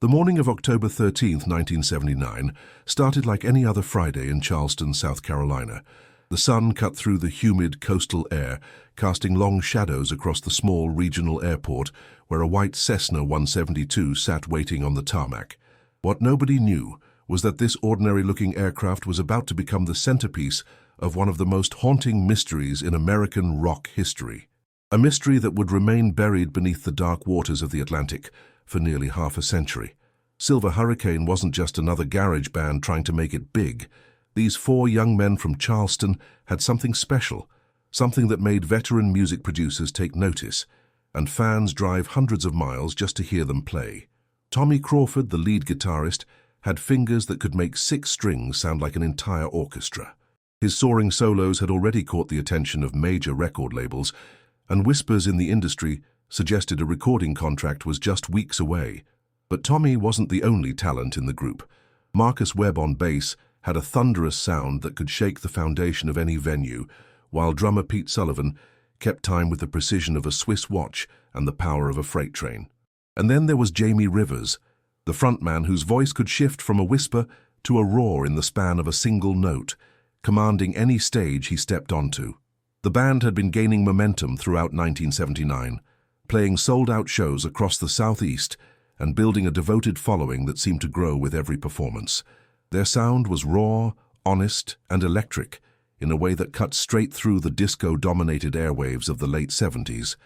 The morning of October 13th, 1979, started like any other Friday in Charleston, South Carolina. The sun cut through the humid coastal air, casting long shadows across the small regional airport where a white Cessna 172 sat waiting on the tarmac. What nobody knew was that this ordinary-looking aircraft was about to become the centerpiece of one of the most haunting mysteries in American rock history. A mystery that would remain buried beneath the dark waters of the Atlantic for nearly half a century. Silver Hurricane wasn't just another garage band trying to make it big. These four young men from Charleston had something special, something that made veteran music producers take notice, and fans drive hundreds of miles just to hear them play. Tommy Crawford, the lead guitarist, had fingers that could make 6 strings sound like an entire orchestra. His soaring solos had already caught the attention of major record labels, and whispers in the industry suggested a recording contract was just weeks away. But Tommy wasn't the only talent in the group. Marcus Webb on bass had a thunderous sound that could shake the foundation of any venue, while drummer Pete Sullivan kept time with the precision of a Swiss watch and the power of a freight train. And then there was Jamie Rivers, the frontman whose voice could shift from a whisper to a roar in the span of a single note, commanding any stage he stepped onto. The band had been gaining momentum throughout 1979, playing sold-out shows across the Southeast and building a devoted following that seemed to grow with every performance. Their sound was raw, honest, and electric in a way that cut straight through the disco-dominated airwaves of the late 70s.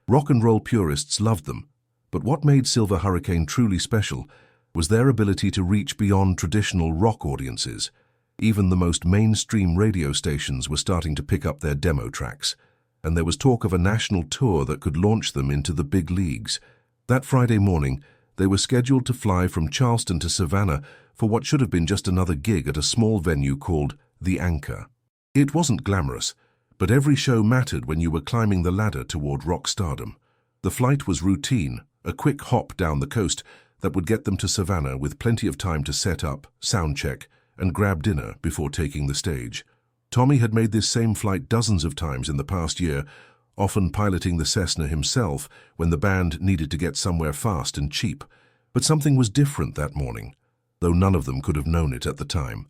Rock and roll purists loved them, but what made Silver Hurricane truly special was their ability to reach beyond traditional rock audiences. Even the most mainstream radio stations were starting to pick up their demo tracks, and there was talk of a national tour that could launch them into the big leagues. That Friday morning, they were scheduled to fly from Charleston to Savannah for what should have been just another gig at a small venue called The Anchor. It wasn't glamorous, but every show mattered when you were climbing the ladder toward rock stardom. The flight was routine, a quick hop down the coast that would get them to Savannah with plenty of time to set up, sound check, and grab dinner before taking the stage. Tommy had made this same flight dozens of times in the past year, often piloting the Cessna himself when the band needed to get somewhere fast and cheap. But something was different that morning, though none of them could have known it at the time.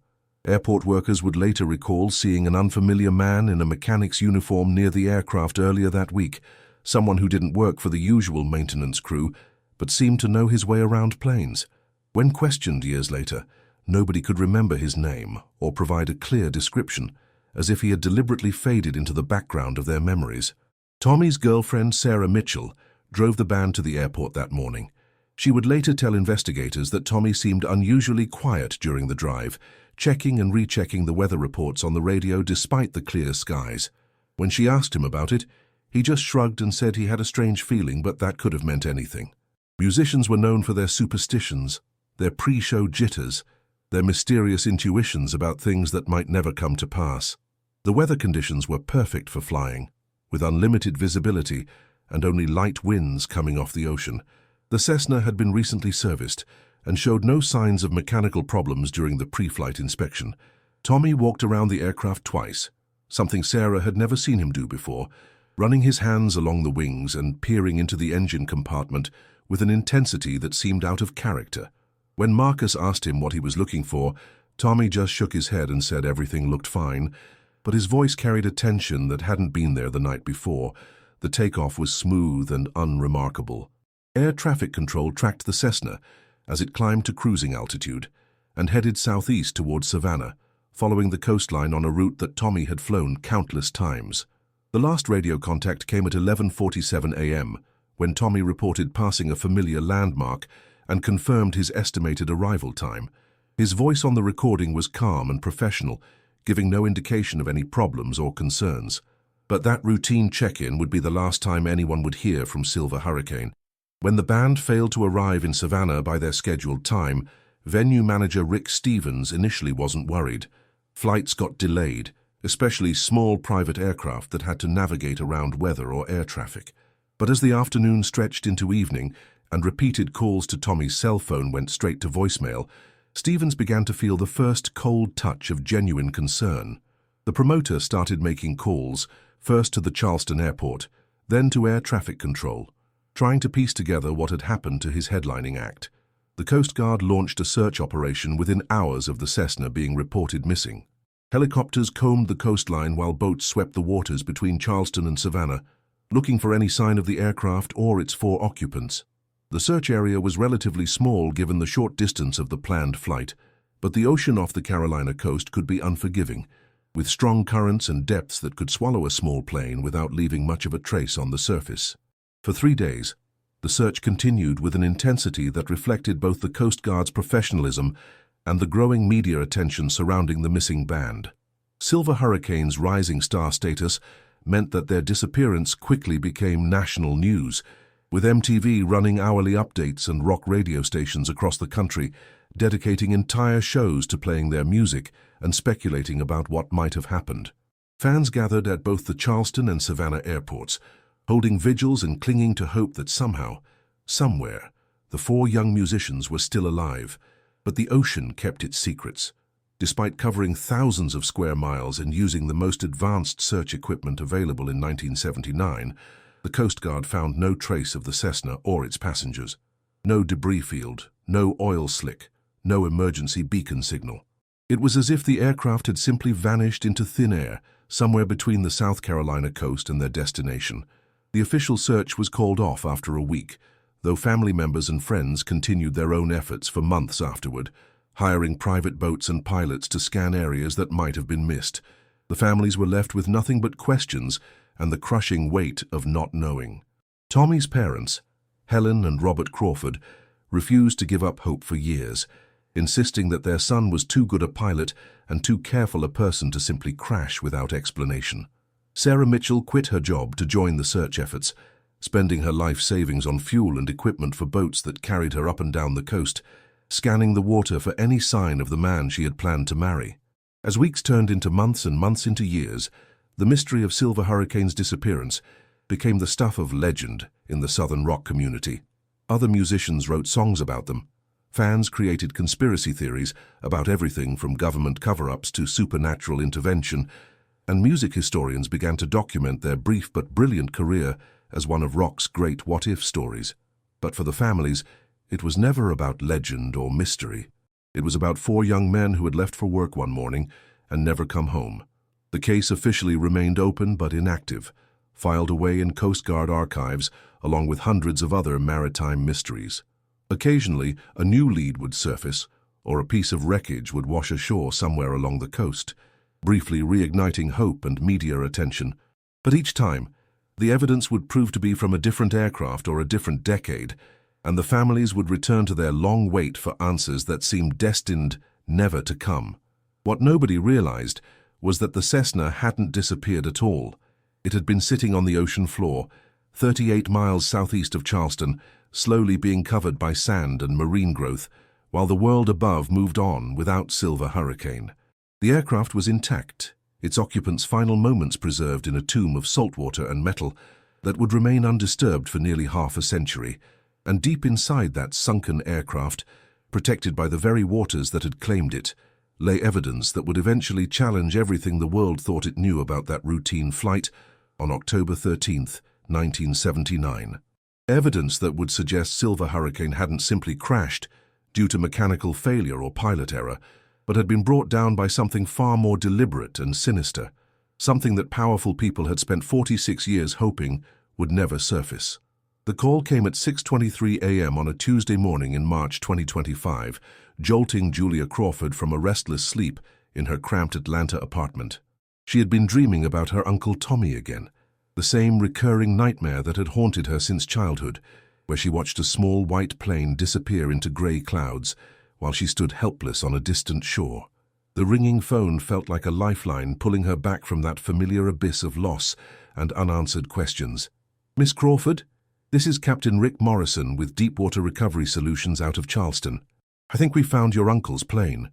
Airport workers would later recall seeing an unfamiliar man in a mechanic's uniform near the aircraft earlier that week, someone who didn't work for the usual maintenance crew, but seemed to know his way around planes. When questioned years later, nobody could remember his name or provide a clear description, as if he had deliberately faded into the background of their memories. Tommy's girlfriend, Sarah Mitchell, drove the band to the airport that morning. She would later tell investigators that Tommy seemed unusually quiet during the drive, checking and rechecking the weather reports on the radio despite the clear skies. When she asked him about it, he just shrugged and said he had a strange feeling, but that could have meant anything. Musicians were known for their superstitions, their pre-show jitters, their mysterious intuitions about things that might never come to pass. The weather conditions were perfect for flying, with unlimited visibility and only light winds coming off the ocean. The Cessna had been recently serviced and showed no signs of mechanical problems during the pre-flight inspection. Tommy walked around the aircraft twice, something Sarah had never seen him do before, running his hands along the wings and peering into the engine compartment with an intensity that seemed out of character. When Marcus asked him what he was looking for, Tommy just shook his head and said everything looked fine, but his voice carried a tension that hadn't been there the night before. The takeoff was smooth and unremarkable. Air traffic control tracked the Cessna as it climbed to cruising altitude and headed southeast towards Savannah, following the coastline on a route that Tommy had flown countless times. The last radio contact came at 11:47 a.m., when Tommy reported passing a familiar landmark and confirmed his estimated arrival time. His voice on the recording was calm and professional, giving no indication of any problems or concerns. But that routine check-in would be the last time anyone would hear from Silver Hurricane. When the band failed to arrive in Savannah by their scheduled time, venue manager Rick Stevens initially wasn't worried. Flights got delayed, especially small private aircraft that had to navigate around weather or air traffic. But as the afternoon stretched into evening and repeated calls to Tommy's cell phone went straight to voicemail, Stevens began to feel the first cold touch of genuine concern. The promoter started making calls, first to the Charleston airport, then to air traffic control, trying to piece together what had happened to his headlining act. The Coast Guard launched a search operation within hours of the Cessna being reported missing. Helicopters combed the coastline while boats swept the waters between Charleston and Savannah, looking for any sign of the aircraft or its 4 occupants. The search area was relatively small given the short distance of the planned flight, but the ocean off the Carolina coast could be unforgiving, with strong currents and depths that could swallow a small plane without leaving much of a trace on the surface. For 3 days, the search continued with an intensity that reflected both the Coast Guard's professionalism and the growing media attention surrounding the missing band. Silver Hurricane's rising star status meant that their disappearance quickly became national news, with MTV running hourly updates and rock radio stations across the country dedicating entire shows to playing their music and speculating about what might have happened. Fans gathered at both the Charleston and Savannah airports, holding vigils and clinging to hope that somehow, somewhere, the 4 young musicians were still alive. But the ocean kept its secrets. Despite covering thousands of square miles and using the most advanced search equipment available in 1979, the Coast Guard found no trace of the Cessna or its passengers. No debris field, no oil slick, no emergency beacon signal. It was as if the aircraft had simply vanished into thin air, somewhere between the South Carolina coast and their destination. The official search was called off after a week, though family members and friends continued their own efforts for months afterward, hiring private boats and pilots to scan areas that might have been missed. The families were left with nothing but questions and the crushing weight of not knowing. Tommy's parents, Helen and Robert Crawford, refused to give up hope for years, insisting that their son was too good a pilot and too careful a person to simply crash without explanation. Sarah Mitchell quit her job to join the search efforts, spending her life savings on fuel and equipment for boats that carried her up and down the coast, scanning the water for any sign of the man she had planned to marry. As weeks turned into months and months into years, the mystery of Silver Hurricane's disappearance became the stuff of legend in the Southern rock community. Other musicians wrote songs about them. Fans created conspiracy theories about everything from government cover-ups to supernatural intervention, and music historians began to document their brief but brilliant career as one of rock's great what-if stories. But for the families, it was never about legend or mystery. It was about 4 young men who had left for work one morning and never come home. The case officially remained open but inactive, filed away in Coast Guard archives along with hundreds of other maritime mysteries. Occasionally, a new lead would surface, or a piece of wreckage would wash ashore somewhere along the coast, briefly reigniting hope and media attention. But each time, the evidence would prove to be from a different aircraft or a different decade, and the families would return to their long wait for answers that seemed destined never to come. What nobody realized was that the Cessna hadn't disappeared at all. It had been sitting on the ocean floor, 38 miles southeast of Charleston, slowly being covered by sand and marine growth, while the world above moved on without Silver Hurricane. The aircraft was intact, its occupants' final moments preserved in a tomb of saltwater and metal that would remain undisturbed for nearly half a century. And deep inside that sunken aircraft, protected by the very waters that had claimed it, lay evidence that would eventually challenge everything the world thought it knew about that routine flight on October 13th, 1979. Evidence that would suggest Silver Hurricane hadn't simply crashed due to mechanical failure or pilot error, but had been brought down by something far more deliberate and sinister, something that powerful people had spent 46 years hoping would never surface. The call came at 6:23 a.m. on a Tuesday morning in March 2025, jolting Julia Crawford from a restless sleep in her cramped Atlanta apartment. She had been dreaming about her Uncle Tommy again, the same recurring nightmare that had haunted her since childhood, where she watched a small white plane disappear into grey clouds while she stood helpless on a distant shore. The ringing phone felt like a lifeline pulling her back from that familiar abyss of loss and unanswered questions. "Miss Crawford? This is Captain Rick Morrison with Deepwater Recovery Solutions out of Charleston. I think we found your uncle's plane."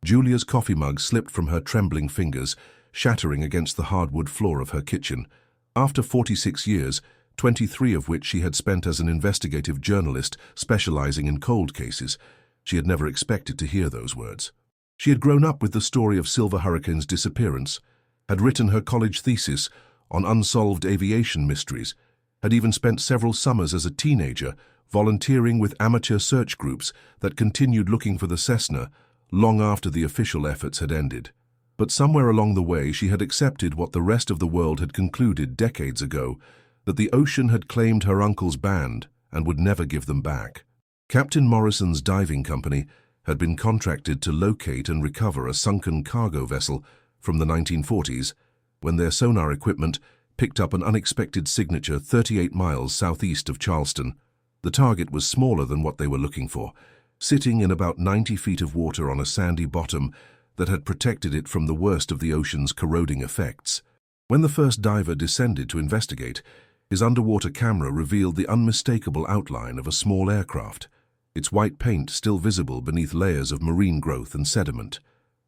Julia's coffee mug slipped from her trembling fingers, shattering against the hardwood floor of her kitchen. After 46 years, 23 of which she had spent as an investigative journalist specializing in cold cases, she had never expected to hear those words. She had grown up with the story of Silver Hurricane's disappearance, had written her college thesis on unsolved aviation mysteries, had even spent several summers as a teenager volunteering with amateur search groups that continued looking for the Cessna long after the official efforts had ended. But somewhere along the way she had accepted what the rest of the world had concluded decades ago, that the ocean had claimed her uncle's band and would never give them back. Captain Morrison's diving company had been contracted to locate and recover a sunken cargo vessel from the 1940s, when their sonar equipment picked up an unexpected signature 38 miles southeast of Charleston. The target was smaller than what they were looking for, sitting in about 90 feet of water on a sandy bottom that had protected it from the worst of the ocean's corroding effects. When the first diver descended to investigate, his underwater camera revealed the unmistakable outline of a small aircraft, its white paint still visible beneath layers of marine growth and sediment.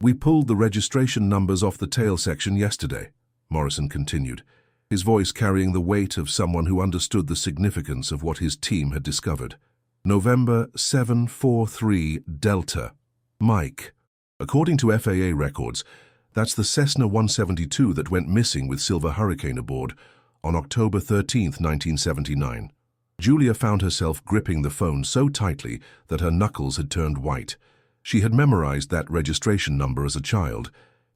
"We pulled the registration numbers off the tail section yesterday," Morrison continued, his voice carrying the weight of someone who understood the significance of what his team had discovered. "November 743 Delta. Mike." According to FAA records, that's the Cessna 172 that went missing with Silver Hurricane aboard on October 13, 1979. Julia found herself gripping the phone so tightly that her knuckles had turned white. She had memorized that registration number as a child,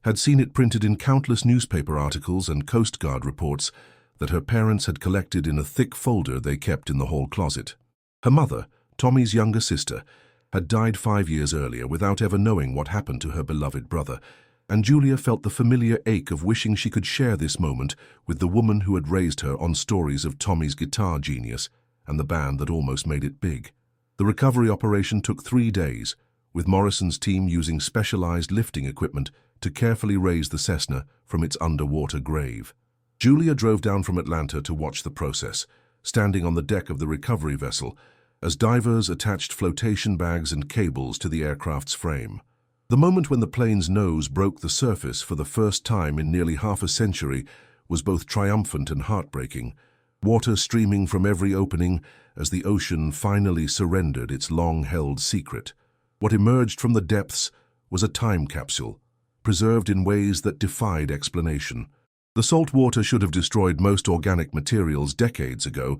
had seen it printed in countless newspaper articles and Coast Guard reports that her parents had collected in a thick folder they kept in the hall closet. Her mother, Tommy's younger sister, had died 5 years earlier without ever knowing what happened to her beloved brother, and Julia felt the familiar ache of wishing she could share this moment with the woman who had raised her on stories of Tommy's guitar genius and the band that almost made it big. The recovery operation took 3 days, with Morrison's team using specialized lifting equipment to carefully raise the Cessna from its underwater grave. Julia drove down from Atlanta to watch the process, standing on the deck of the recovery vessel as divers attached flotation bags and cables to the aircraft's frame. The moment when the plane's nose broke the surface for the first time in nearly half a century was both triumphant and heartbreaking, water streaming from every opening as the ocean finally surrendered its long-held secret. What emerged from the depths was a time capsule, preserved in ways that defied explanation. The salt water should have destroyed most organic materials decades ago,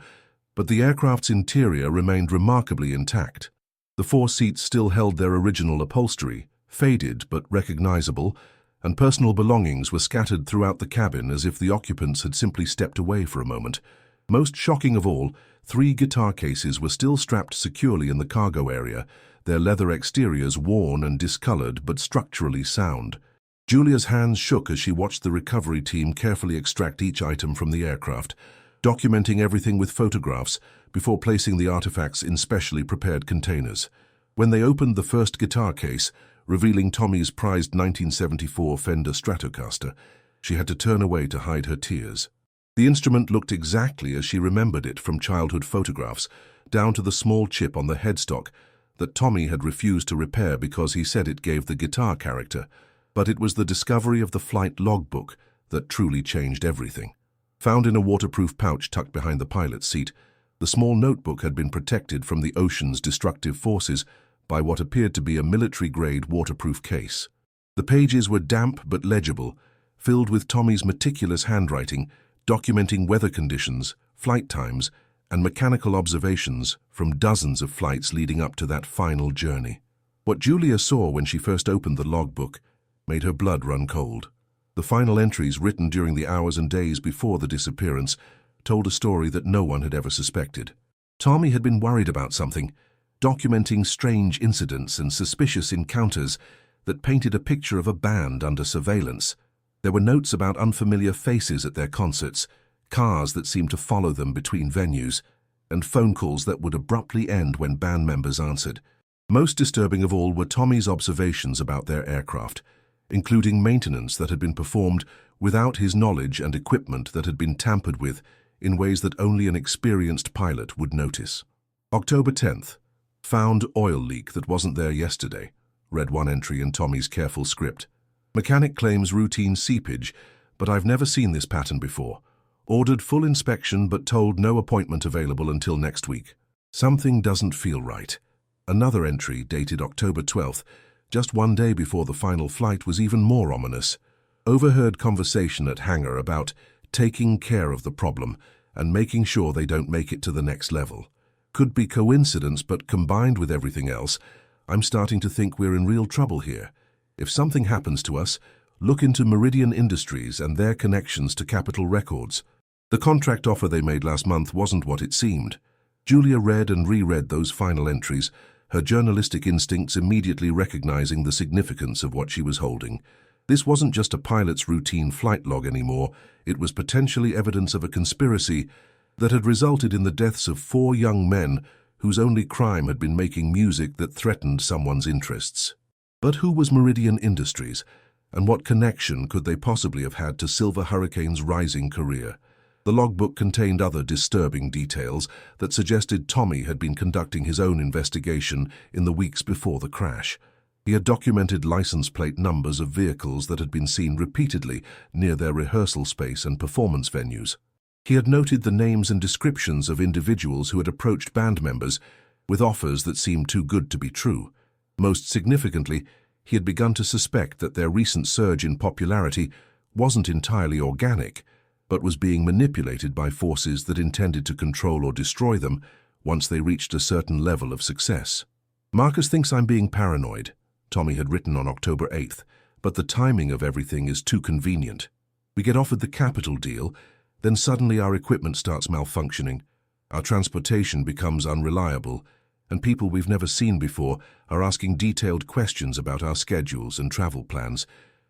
but the aircraft's interior remained remarkably intact. The 4 seats still held their original upholstery, faded but recognizable, and personal belongings were scattered throughout the cabin as if the occupants had simply stepped away for a moment. Most shocking of all, 3 guitar cases were still strapped securely in the cargo area, their leather exteriors worn and discolored but structurally sound. Julia's hands shook as she watched the recovery team carefully extract each item from the aircraft, documenting everything with photographs before placing the artifacts in specially prepared containers. When they opened the first guitar case, revealing Tommy's prized 1974 Fender Stratocaster, she had to turn away to hide her tears. The instrument looked exactly as she remembered it from childhood photographs, down to the small chip on the headstock that Tommy had refused to repair because he said it gave the guitar character. But it was the discovery of the flight logbook that truly changed everything. Found in a waterproof pouch tucked behind the pilot's seat, the small notebook had been protected from the ocean's destructive forces by what appeared to be a military-grade waterproof case. The pages were damp but legible, filled with Tommy's meticulous handwriting, documenting weather conditions, flight times, and mechanical observations from dozens of flights leading up to that final journey. What Julia saw when she first opened the logbook made her blood run cold. The final entries, written during the hours and days before the disappearance, told a story that no one had ever suspected. Tommy had been worried about something, documenting strange incidents and suspicious encounters that painted a picture of a band under surveillance. There were notes about unfamiliar faces at their concerts, cars that seemed to follow them between venues, and phone calls that would abruptly end when band members answered. Most disturbing of all were Tommy's observations about their aircraft, including maintenance that had been performed without his knowledge and equipment that had been tampered with in ways that only an experienced pilot would notice. October 10th. Found oil leak that wasn't there yesterday, read one entry in Tommy's careful script. Mechanic claims routine seepage, but I've never seen this pattern before. Ordered full inspection but told no appointment available until next week. Something doesn't feel right. Another entry, dated October 12th, just 1 day before the final flight, was even more ominous. Overheard conversation at hangar about taking care of the problem and making sure they don't make it to the next level. Could be coincidence, but combined with everything else, I'm starting to think we're in real trouble here. If something happens to us, look into Meridian Industries and their connections to Capitol Records. The contract offer they made last month wasn't what it seemed. Julia read and reread those final entries, her journalistic instincts immediately recognizing the significance of what she was holding. This wasn't just a pilot's routine flight log anymore, it was potentially evidence of a conspiracy that had resulted in the deaths of 4 young men whose only crime had been making music that threatened someone's interests. But who was Meridian Industries, and what connection could they possibly have had to Silver Hurricane's rising career? The logbook contained other disturbing details that suggested Tommy had been conducting his own investigation in the weeks before the crash. He had documented license plate numbers of vehicles that had been seen repeatedly near their rehearsal space and performance venues. He had noted the names and descriptions of individuals who had approached band members with offers that seemed too good to be true. Most significantly, he had begun to suspect that their recent surge in popularity wasn't entirely organic, but was being manipulated by forces that intended to control or destroy them once they reached a certain level of success. "Marcus thinks I'm being paranoid," Tommy had written on October 8th, "but the timing of everything is too convenient. We get offered the Capitol deal, then suddenly our equipment starts malfunctioning, our transportation becomes unreliable, and people we've never seen before are asking detailed questions about our schedules and travel plans.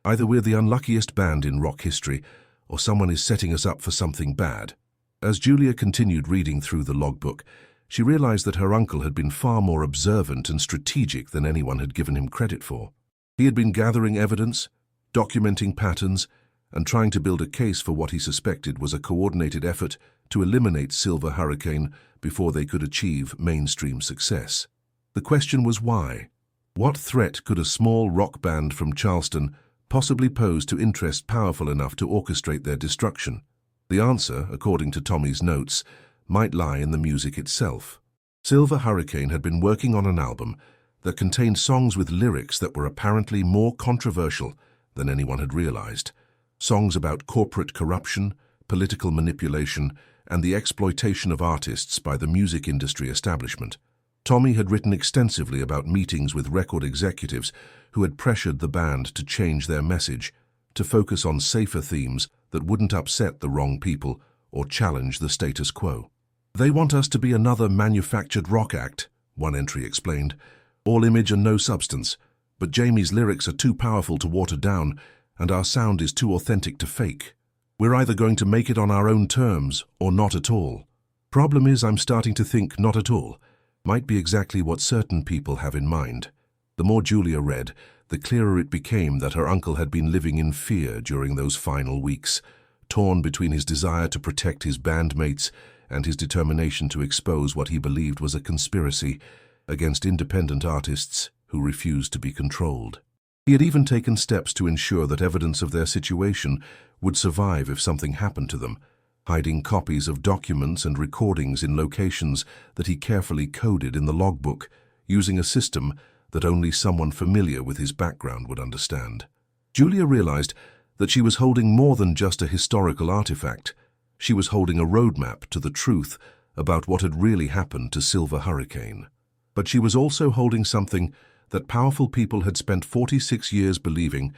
Either we're the unluckiest band in rock history, or someone is setting us up for something bad." As Julia continued reading through the logbook, she realized that her uncle had been far more observant and strategic than anyone had given him credit for. He had been gathering evidence, documenting patterns, and trying to build a case for what he suspected was a coordinated effort to eliminate Silver Hurricane before they could achieve mainstream success. The question was why? What threat could a small rock band from Charleston possibly pose to interests powerful enough to orchestrate their destruction? The answer, according to Tommy's notes, might lie in the music itself. Silver Hurricane had been working on an album that contained songs with lyrics that were apparently more controversial than anyone had realized. Songs about corporate corruption, political manipulation, and the exploitation of artists by the music industry establishment. Tommy had written extensively about meetings with record executives who had pressured the band to change their message, to focus on safer themes that wouldn't upset the wrong people or challenge the status quo. "They want us to be another manufactured rock act," one entry explained. "All image and no substance, but Jamie's lyrics are too powerful to water down, and our sound is too authentic to fake. We're either going to make it on our own terms or not at all. Problem is, I'm starting to think not at all might be exactly what certain people have in mind." The more Julia read, the clearer it became that her uncle had been living in fear during those final weeks, torn between his desire to protect his bandmates and his determination to expose what he believed was a conspiracy against independent artists who refused to be controlled. He had even taken steps to ensure that evidence of their situation would survive if something happened to them, hiding copies of documents and recordings in locations that he carefully coded in the logbook, using a system that only someone familiar with his background would understand. Julia realized that she was holding more than just a historical artifact. She was holding a roadmap to the truth about what had really happened to Silver Hurricane. But she was also holding something that powerful people had spent 46 years believing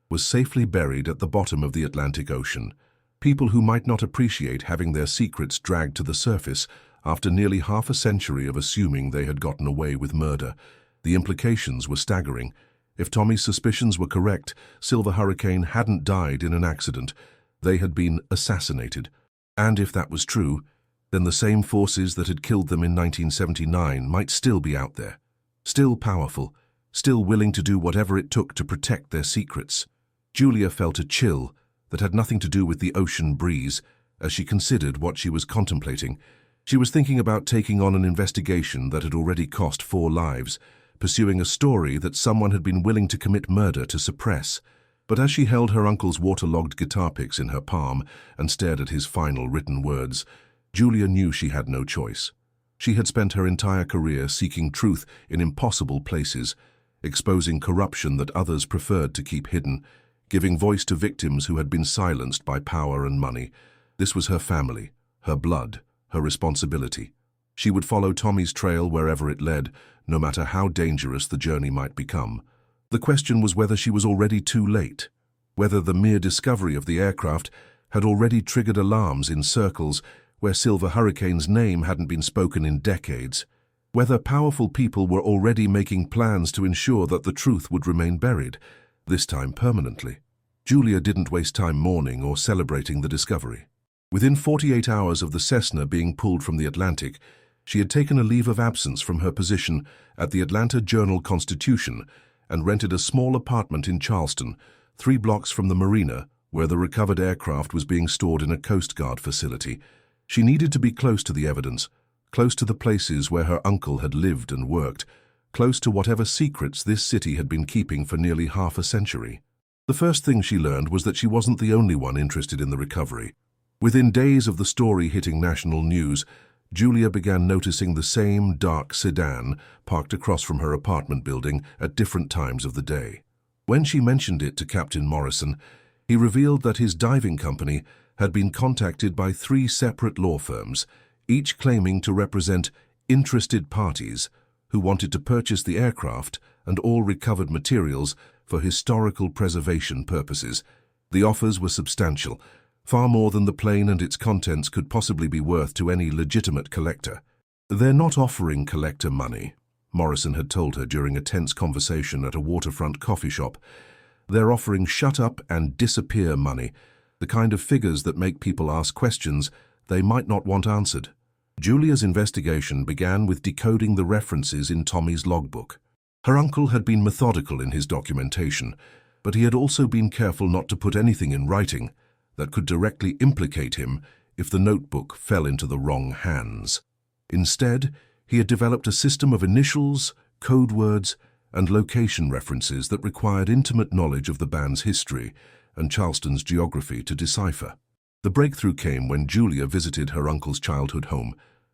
was safely buried at the bottom of the Atlantic Ocean. People who might not appreciate having their secrets dragged to the surface after nearly half a century of assuming they had gotten away with murder. The implications were staggering. If Tommy's suspicions were correct, Silver Hurricane hadn't died in an accident. They had been assassinated. And if that was true, then the same forces that had killed them in 1979 might still be out there, still powerful, still willing to do whatever it took to protect their secrets. Julia felt a chill that had nothing to do with the ocean breeze as she considered what she was contemplating. She was thinking about taking on an investigation that had already cost 4 lives, pursuing a story that someone had been willing to commit murder to suppress. But as she held her uncle's waterlogged guitar picks in her palm and stared at his final written words, Julia knew she had no choice. She had spent her entire career seeking truth in impossible places, exposing corruption that others preferred to keep hidden, giving voice to victims who had been silenced by power and money. This was her family, her blood, her responsibility. She would follow Tommy's trail wherever it led, no matter how dangerous the journey might become. The question was whether she was already too late, whether the mere discovery of the aircraft had already triggered alarms in circles where Silver Hurricane's name hadn't been spoken in decades, whether powerful people were already making plans to ensure that the truth would remain buried, this time permanently. Julia didn't waste time mourning or celebrating the discovery. Within 48 hours of the Cessna being pulled from the Atlantic, she had taken a leave of absence from her position at the Atlanta Journal-Constitution and rented a small apartment in Charleston, 3 blocks from the marina, where the recovered aircraft was being stored in a Coast Guard facility. She needed to be close to the evidence, close to the places where her uncle had lived and worked, close to whatever secrets this city had been keeping for nearly half a century. The first thing she learned was that she wasn't the only one interested in the recovery. Within days of the story hitting national news, Julia began noticing the same dark sedan parked across from her apartment building at different times of the day. When she mentioned it to Captain Morrison, he revealed that his diving company had been contacted by 3 separate law firms, each claiming to represent interested parties who wanted to purchase the aircraft and all recovered materials for historical preservation purposes. The offers were substantial, far more than the plane and its contents could possibly be worth to any legitimate collector. "They're not offering collector money," Morrison had told her during a tense conversation at a waterfront coffee shop. "They're offering shut up and disappear money, the kind of figures that make people ask questions they might not want answered." Julia's investigation began with decoding the references in Tommy's logbook. Her uncle had been methodical in his documentation, but he had also been careful not to put anything in writing that could directly implicate him if the notebook fell into the wrong hands. Instead, he had developed a system of initials, code words, and location references that required intimate knowledge of the band's history and Charleston's geography to decipher. The breakthrough came when Julia visited her uncle's childhood home,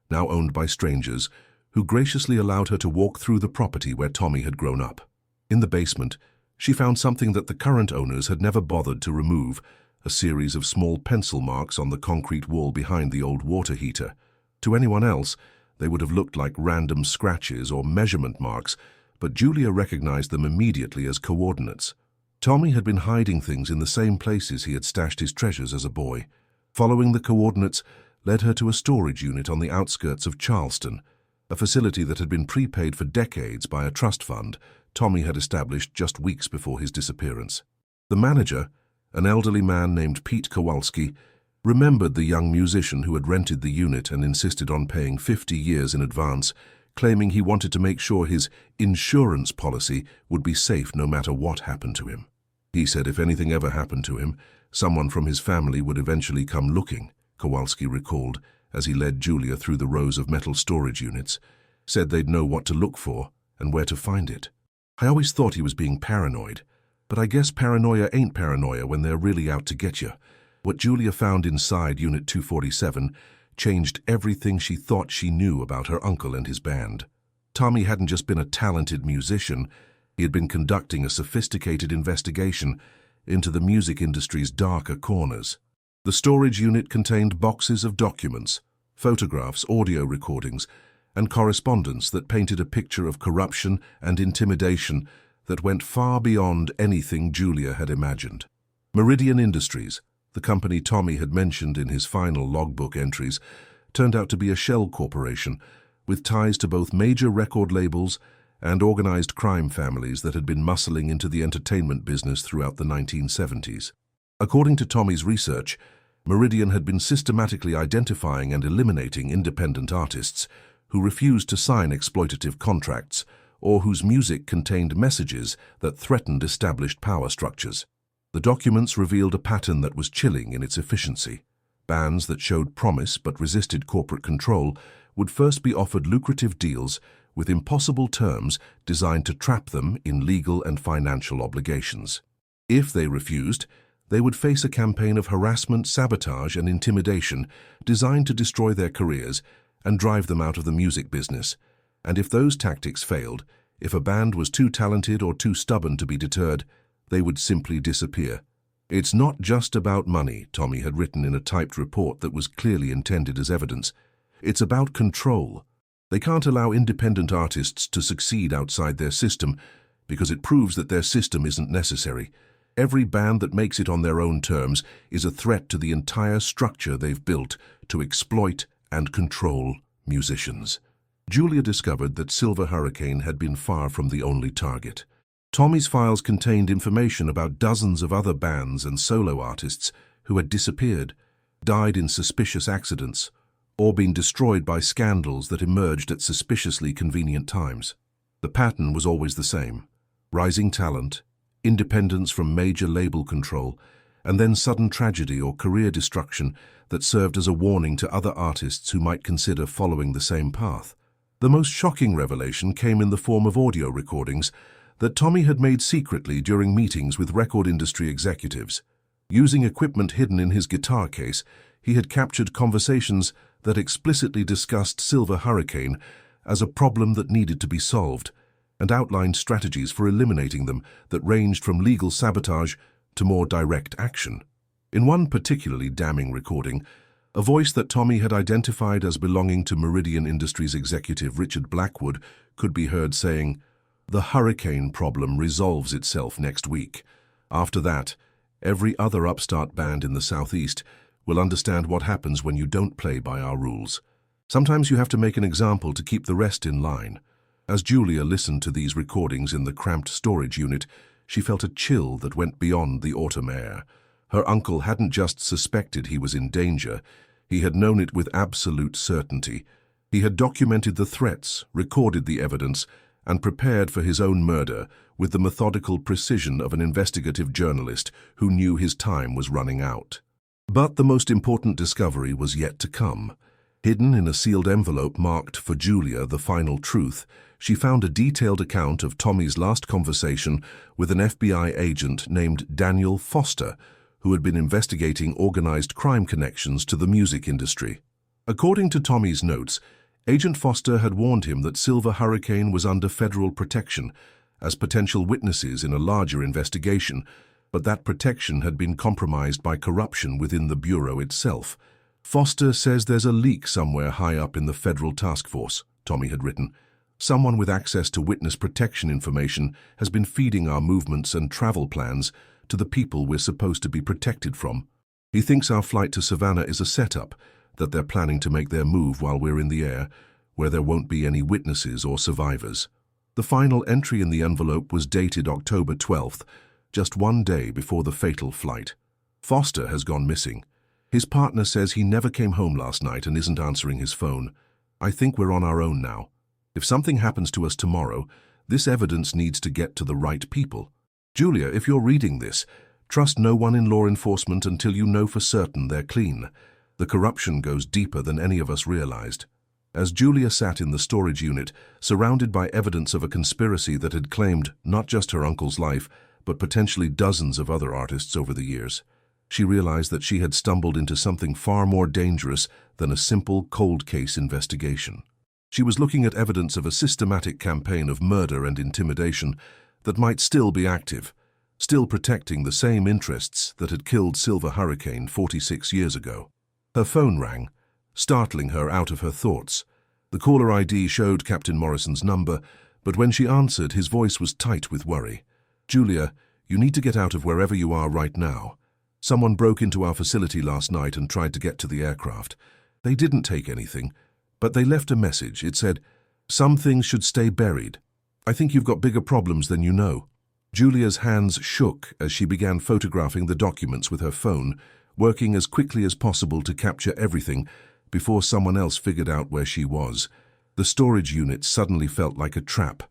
now owned by strangers, who graciously allowed her to walk through the property where Tommy had grown up. In the basement, she found something that the current owners had never bothered to remove: a series of small pencil marks on the concrete wall behind the old water heater. To anyone else, they would have looked like random scratches or measurement marks, but Julia recognized them immediately as coordinates. Tommy had been hiding things in the same places he had stashed his treasures as a boy. Following the coordinates led her to a storage unit on the outskirts of Charleston, a facility that had been prepaid for decades by a trust fund Tommy had established just weeks before his disappearance. The manager, an elderly man named Pete Kowalski, remembered the young musician who had rented the unit and insisted on paying 50 years in advance, claiming he wanted to make sure his insurance policy would be safe no matter what happened to him. He said if anything ever happened to him, someone from his family would eventually come looking, Kowalski recalled as he led Julia through the rows of metal storage units, said they'd know what to look for and where to find it. I always thought he was being paranoid, but I guess paranoia ain't paranoia when they're really out to get you. What Julia found inside Unit 247 changed everything she thought she knew about her uncle and his band. Tommy hadn't just been a talented musician, he had been conducting a sophisticated investigation into the music industry's darker corners. The storage unit contained boxes of documents, photographs, audio recordings, and correspondence that painted a picture of corruption and intimidation that went far beyond anything Julia had imagined. Meridian Industries, the company Tommy had mentioned in his final logbook entries, turned out to be a shell corporation with ties to both major record labels and organized crime families that had been muscling into the entertainment business throughout the 1970s. According to Tommy's research, Meridian had been systematically identifying and eliminating independent artists who refused to sign exploitative contracts or whose music contained messages that threatened established power structures. The documents revealed a pattern that was chilling in its efficiency. Bands that showed promise but resisted corporate control would first be offered lucrative deals with impossible terms designed to trap them in legal and financial obligations. If they refused, they would face a campaign of harassment, sabotage, and intimidation designed to destroy their careers and drive them out of the music business. And if those tactics failed, if a band was too talented or too stubborn to be deterred, they would simply disappear. "It's not just about money," Tommy had written in a typed report that was clearly intended as evidence. "It's about control. They can't allow independent artists to succeed outside their system because it proves that their system isn't necessary. Every band that makes it on their own terms is a threat to the entire structure they've built to exploit and control musicians. Julia discovered that Silver Hurricane had been far from the only target. Tommy's files contained information about dozens of other bands and solo artists who had disappeared, died in suspicious accidents, or been destroyed by scandals that emerged at suspiciously convenient times. The pattern was always the same: rising talent, independence from major label control, and then sudden tragedy or career destruction that served as a warning to other artists who might consider following the same path. The most shocking revelation came in the form of audio recordings that Tommy had made secretly during meetings with record industry executives. Using equipment hidden in his guitar case, he had captured conversations that explicitly discussed Silver Hurricane as a problem that needed to be solved, and outlined strategies for eliminating them that ranged from legal sabotage to more direct action. In one particularly damning recording, a voice that Tommy had identified as belonging to Meridian Industries executive Richard Blackwood could be heard saying, "The hurricane problem resolves itself next week. After that, every other upstart band in the Southeast will understand what happens when you don't play by our rules. Sometimes you have to make an example to keep the rest in line." As Julia listened to these recordings in the cramped storage unit, she felt a chill that went beyond the autumn air. Her uncle hadn't just suspected he was in danger, he had known it with absolute certainty. He had documented the threats, recorded the evidence, and prepared for his own murder with the methodical precision of an investigative journalist who knew his time was running out. But the most important discovery was yet to come. Hidden in a sealed envelope marked for Julia the final truth, she found a detailed account of Tommy's last conversation with an FBI agent named Daniel Foster, who had been investigating organized crime connections to the music industry. According to Tommy's notes, Agent Foster had warned him that Silver Hurricane was under federal protection as potential witnesses in a larger investigation, but that protection had been compromised by corruption within the Bureau itself. "Foster says there's a leak somewhere high up in the federal task force," Tommy had written. "Someone with access to witness protection information has been feeding our movements and travel plans to the people we're supposed to be protected from. He thinks our flight to Savannah is a setup, that they're planning to make their move while we're in the air, where there won't be any witnesses or survivors." The final entry in the envelope was dated October 12th, just one day before the fatal flight. "Foster has gone missing. His partner says he never came home last night and isn't answering his phone. I think we're on our own now. If something happens to us tomorrow, this evidence needs to get to the right people. Julia, if you're reading this, trust no one in law enforcement until you know for certain they're clean. The corruption goes deeper than any of us realized." As Julia sat in the storage unit, surrounded by evidence of a conspiracy that had claimed not just her uncle's life, but potentially dozens of other artists over the years, she realized that she had stumbled into something far more dangerous than a simple cold case investigation. She was looking at evidence of a systematic campaign of murder and intimidation that might still be active, still protecting the same interests that had killed Silver Hurricane 46 years ago. Her phone rang, startling her out of her thoughts. The caller ID showed Captain Morrison's number, but when she answered, his voice was tight with worry. "Julia, you need to get out of wherever you are right now. Someone broke into our facility last night and tried to get to the aircraft. They didn't take anything, but they left a message. It said, 'Some things should stay buried. I think you've got bigger problems than you know.'" Julia's hands shook as she began photographing the documents with her phone, working as quickly as possible to capture everything before someone else figured out where she was. The storage unit suddenly felt like a trap,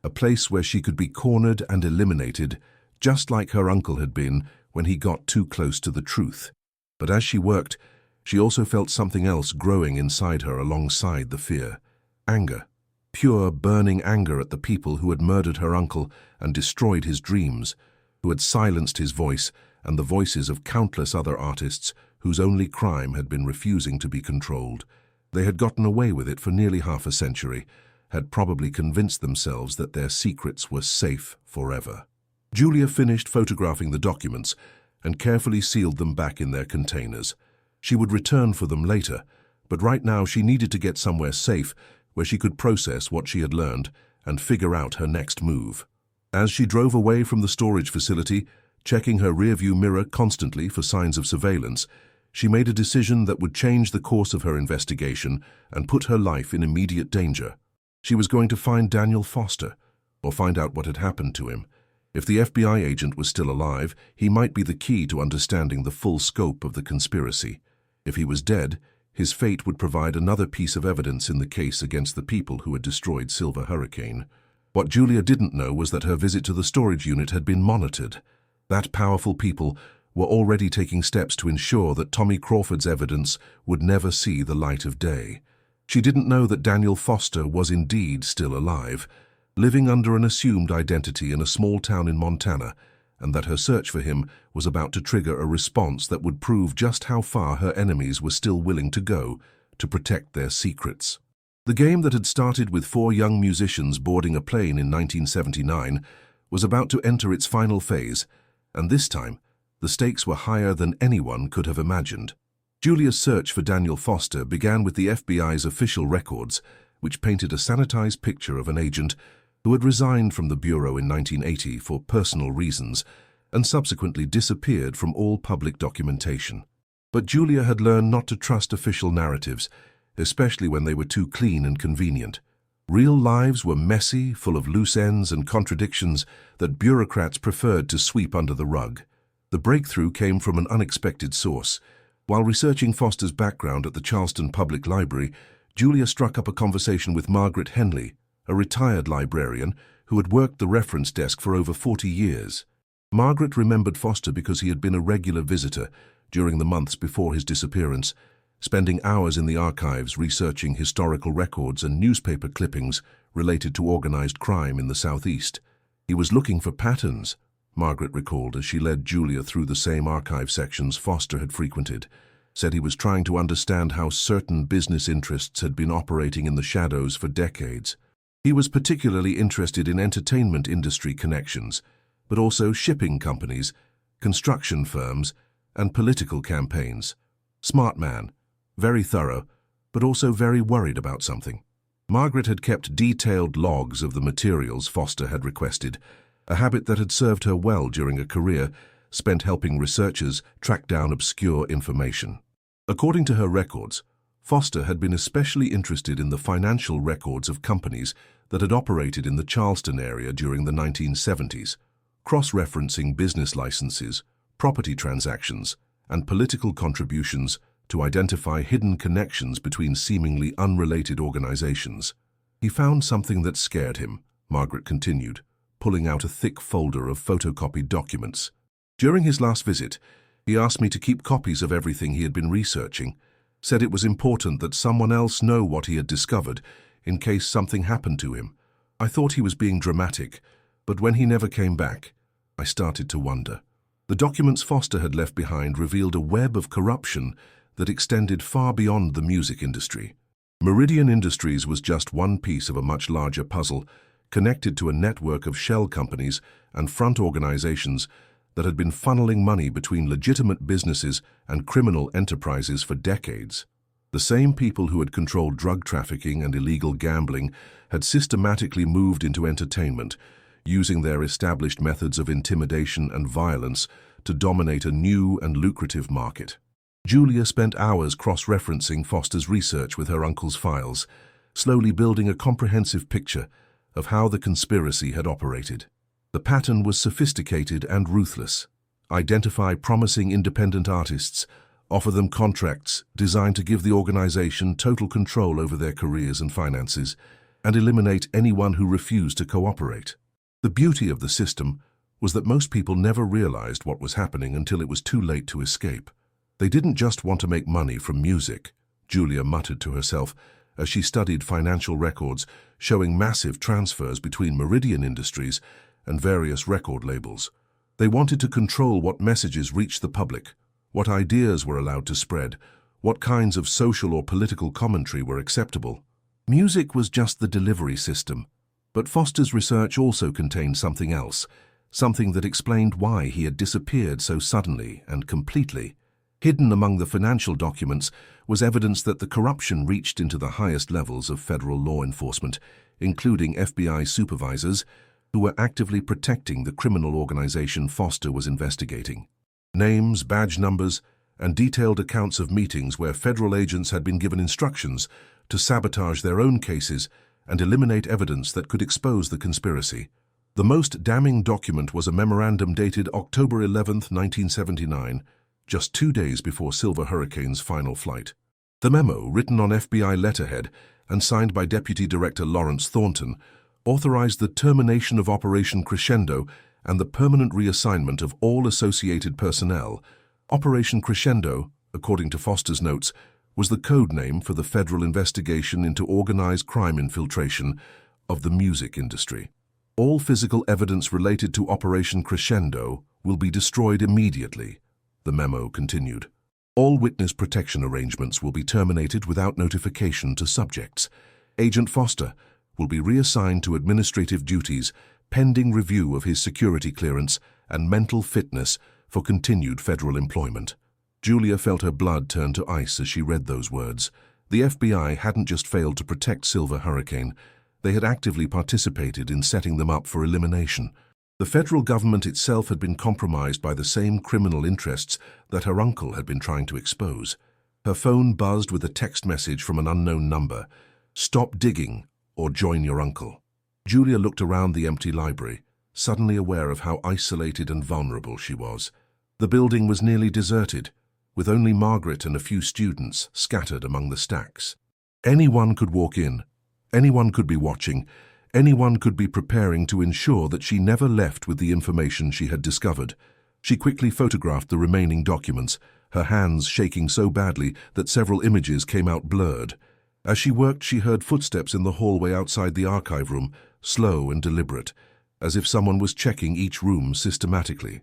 a place where she could be cornered and eliminated, just like her uncle had been when he got too close to the truth. But as she worked, she also felt something else growing inside her alongside the fear. Anger. Pure, burning anger at the people who had murdered her uncle and destroyed his dreams, who had silenced his voice and the voices of countless other artists whose only crime had been refusing to be controlled. They had gotten away with it for nearly half a century, had probably convinced themselves that their secrets were safe forever. Julia finished photographing the documents and carefully sealed them back in their containers. She would return for them later, but right now she needed to get somewhere safe where she could process what she had learned and figure out her next move. As she drove away from the storage facility, checking her rearview mirror constantly for signs of surveillance, she made a decision that would change the course of her investigation and put her life in immediate danger. She was going to find Daniel Foster, or find out what had happened to him. If the FBI agent was still alive, he might be the key to understanding the full scope of the conspiracy. If he was dead, his fate would provide another piece of evidence in the case against the people who had destroyed Silver Hurricane. What Julia didn't know was that her visit to the storage unit had been monitored. That powerful people were already taking steps to ensure that Tommy Crawford's evidence would never see the light of day. She didn't know that Daniel Foster was indeed still alive, living under an assumed identity in a small town in Montana, and that her search for him was about to trigger a response that would prove just how far her enemies were still willing to go to protect their secrets. The game that had started with 4 young musicians boarding a plane in 1979 was about to enter its final phase, and this time, the stakes were higher than anyone could have imagined. Julia's search for Daniel Foster began with the FBI's official records, which painted a sanitized picture of an agent who had resigned from the Bureau in 1980 for personal reasons and subsequently disappeared from all public documentation. But Julia had learned not to trust official narratives, especially when they were too clean and convenient. Real lives were messy, full of loose ends and contradictions that bureaucrats preferred to sweep under the rug. The breakthrough came from an unexpected source. While researching Foster's background at the Charleston Public Library, Julia struck up a conversation with Margaret Henley, a retired librarian who had worked the reference desk for over 40 years. Margaret remembered Foster because he had been a regular visitor during the months before his disappearance, spending hours in the archives researching historical records and newspaper clippings related to organized crime in the Southeast. He was looking for patterns, Margaret recalled as she led Julia through the same archive sections Foster had frequented, said he was trying to understand how certain business interests had been operating in the shadows for decades. He was particularly interested in entertainment industry connections, but also shipping companies, construction firms, and political campaigns. Smart man, very thorough, but also very worried about something. Margaret had kept detailed logs of the materials Foster had requested, a habit that had served her well during a career spent helping researchers track down obscure information. According to her records, Foster had been especially interested in the financial records of companies that had operated in the Charleston area during the 1970s, cross-referencing business licenses, property transactions, and political contributions to identify hidden connections between seemingly unrelated organizations. He found something that scared him, Margaret continued, pulling out a thick folder of photocopied documents. During his last visit, he asked me to keep copies of everything he had been researching, said it was important that someone else know what he had discovered in case something happened to him. I thought he was being dramatic, but when he never came back, I started to wonder. The documents Foster had left behind revealed a web of corruption that extended far beyond the music industry. Meridian Industries was just one piece of a much larger puzzle, connected to a network of shell companies and front organizations that had been funneling money between legitimate businesses and criminal enterprises for decades. The same people who had controlled drug trafficking and illegal gambling had systematically moved into entertainment, using their established methods of intimidation and violence to dominate a new and lucrative market. Julia spent hours cross-referencing Foster's research with her uncle's files, slowly building a comprehensive picture of how the conspiracy had operated. The pattern was sophisticated and ruthless. Identify promising independent artists, offer them contracts designed to give the organization total control over their careers and finances, and eliminate anyone who refused to cooperate. The beauty of the system was that most people never realized what was happening until it was too late to escape. They didn't just want to make money from music, Julia muttered to herself as she studied financial records showing massive transfers between Meridian Industries and various record labels. They wanted to control what messages reached the public, what ideas were allowed to spread, what kinds of social or political commentary were acceptable. Music was just the delivery system, but Foster's research also contained something else, something that explained why he had disappeared so suddenly and completely. Hidden among the financial documents was evidence that the corruption reached into the highest levels of federal law enforcement, including FBI supervisors, who were actively protecting the criminal organization Foster was investigating. Names, badge numbers, and detailed accounts of meetings where federal agents had been given instructions to sabotage their own cases and eliminate evidence that could expose the conspiracy. The most damning document was a memorandum dated October 11, 1979, just 2 days before Silver Hurricane's final flight. The memo, written on FBI letterhead and signed by Deputy Director Lawrence Thornton, authorized the termination of Operation Crescendo and the permanent reassignment of all associated personnel. Operation Crescendo, according to Foster's notes, was the code name for the federal investigation into organized crime infiltration of the music industry. All physical evidence related to Operation Crescendo will be destroyed immediately, the memo continued. All witness protection arrangements will be terminated without notification to subjects. Agent Foster will be reassigned to administrative duties pending review of his security clearance and mental fitness for continued federal employment. Julia felt her blood turn to ice as she read those words. The FBI hadn't just failed to protect Silver Hurricane, they had actively participated in setting them up for elimination. The federal government itself had been compromised by the same criminal interests that her uncle had been trying to expose. Her phone buzzed with a text message from an unknown number. "Stop digging or join your uncle." Julia looked around the empty library, suddenly aware of how isolated and vulnerable she was. The building was nearly deserted, with only Margaret and a few students scattered among the stacks. Anyone could walk in. Anyone could be watching. Anyone could be preparing to ensure that she never left with the information she had discovered. She quickly photographed the remaining documents, her hands shaking so badly that several images came out blurred. As she worked, she heard footsteps in the hallway outside the archive room, slow and deliberate, as if someone was checking each room systematically.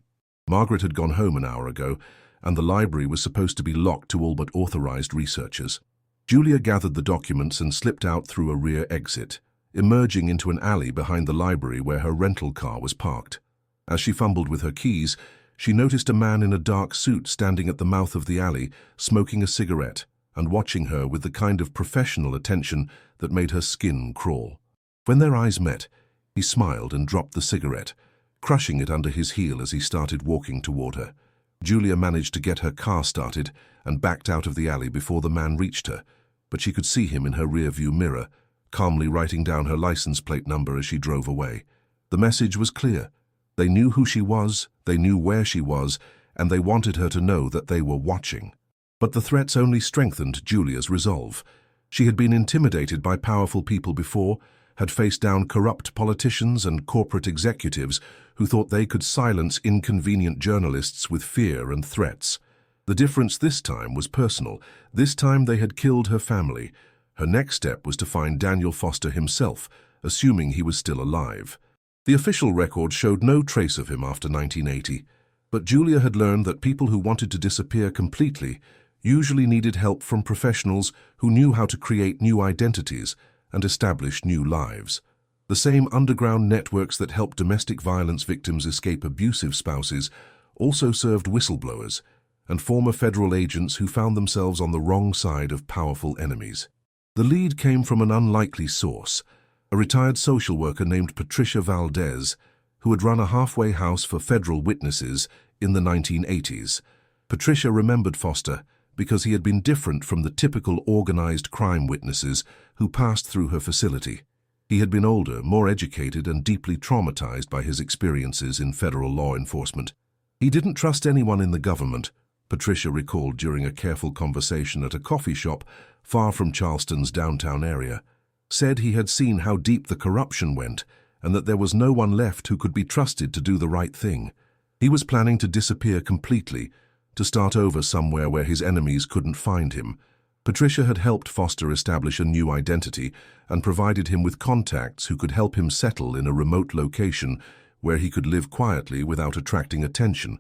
Margaret had gone home an hour ago, and the library was supposed to be locked to all but authorized researchers. Julia gathered the documents and slipped out through a rear exit, emerging into an alley behind the library where her rental car was parked. As she fumbled with her keys, she noticed a man in a dark suit standing at the mouth of the alley, smoking a cigarette and watching her with the kind of professional attention that made her skin crawl. When their eyes met, he smiled and dropped the cigarette, crushing it under his heel as he started walking toward her. Julia managed to get her car started and backed out of the alley before the man reached her, but she could see him in her rearview mirror, calmly writing down her license plate number as she drove away. The message was clear. They knew who she was, they knew where she was, and they wanted her to know that they were watching. But the threats only strengthened Julia's resolve. She had been intimidated by powerful people before, had faced down corrupt politicians and corporate executives who thought they could silence inconvenient journalists with fear and threats. The difference this time was personal. This time they had killed her family. Her next step was to find Daniel Foster himself, assuming he was still alive. The official record showed no trace of him after 1980, but Julia had learned that people who wanted to disappear completely usually needed help from professionals who knew how to create new identities and establish new lives. The same underground networks that helped domestic violence victims escape abusive spouses also served whistleblowers and former federal agents who found themselves on the wrong side of powerful enemies. The lead came from an unlikely source, a retired social worker named Patricia Valdez, who had run a halfway house for federal witnesses in the 1980s. Patricia remembered Foster because he had been different from the typical organized crime witnesses who passed through her facility. He had been older, more educated, and deeply traumatized by his experiences in federal law enforcement. He didn't trust anyone in the government, Patricia recalled during a careful conversation at a coffee shop far from Charleston's downtown area. Said he had seen how deep the corruption went and that there was no one left who could be trusted to do the right thing. He was planning to disappear completely, to start over somewhere where his enemies couldn't find him. Patricia had helped Foster establish a new identity and provided him with contacts who could help him settle in a remote location where he could live quietly without attracting attention.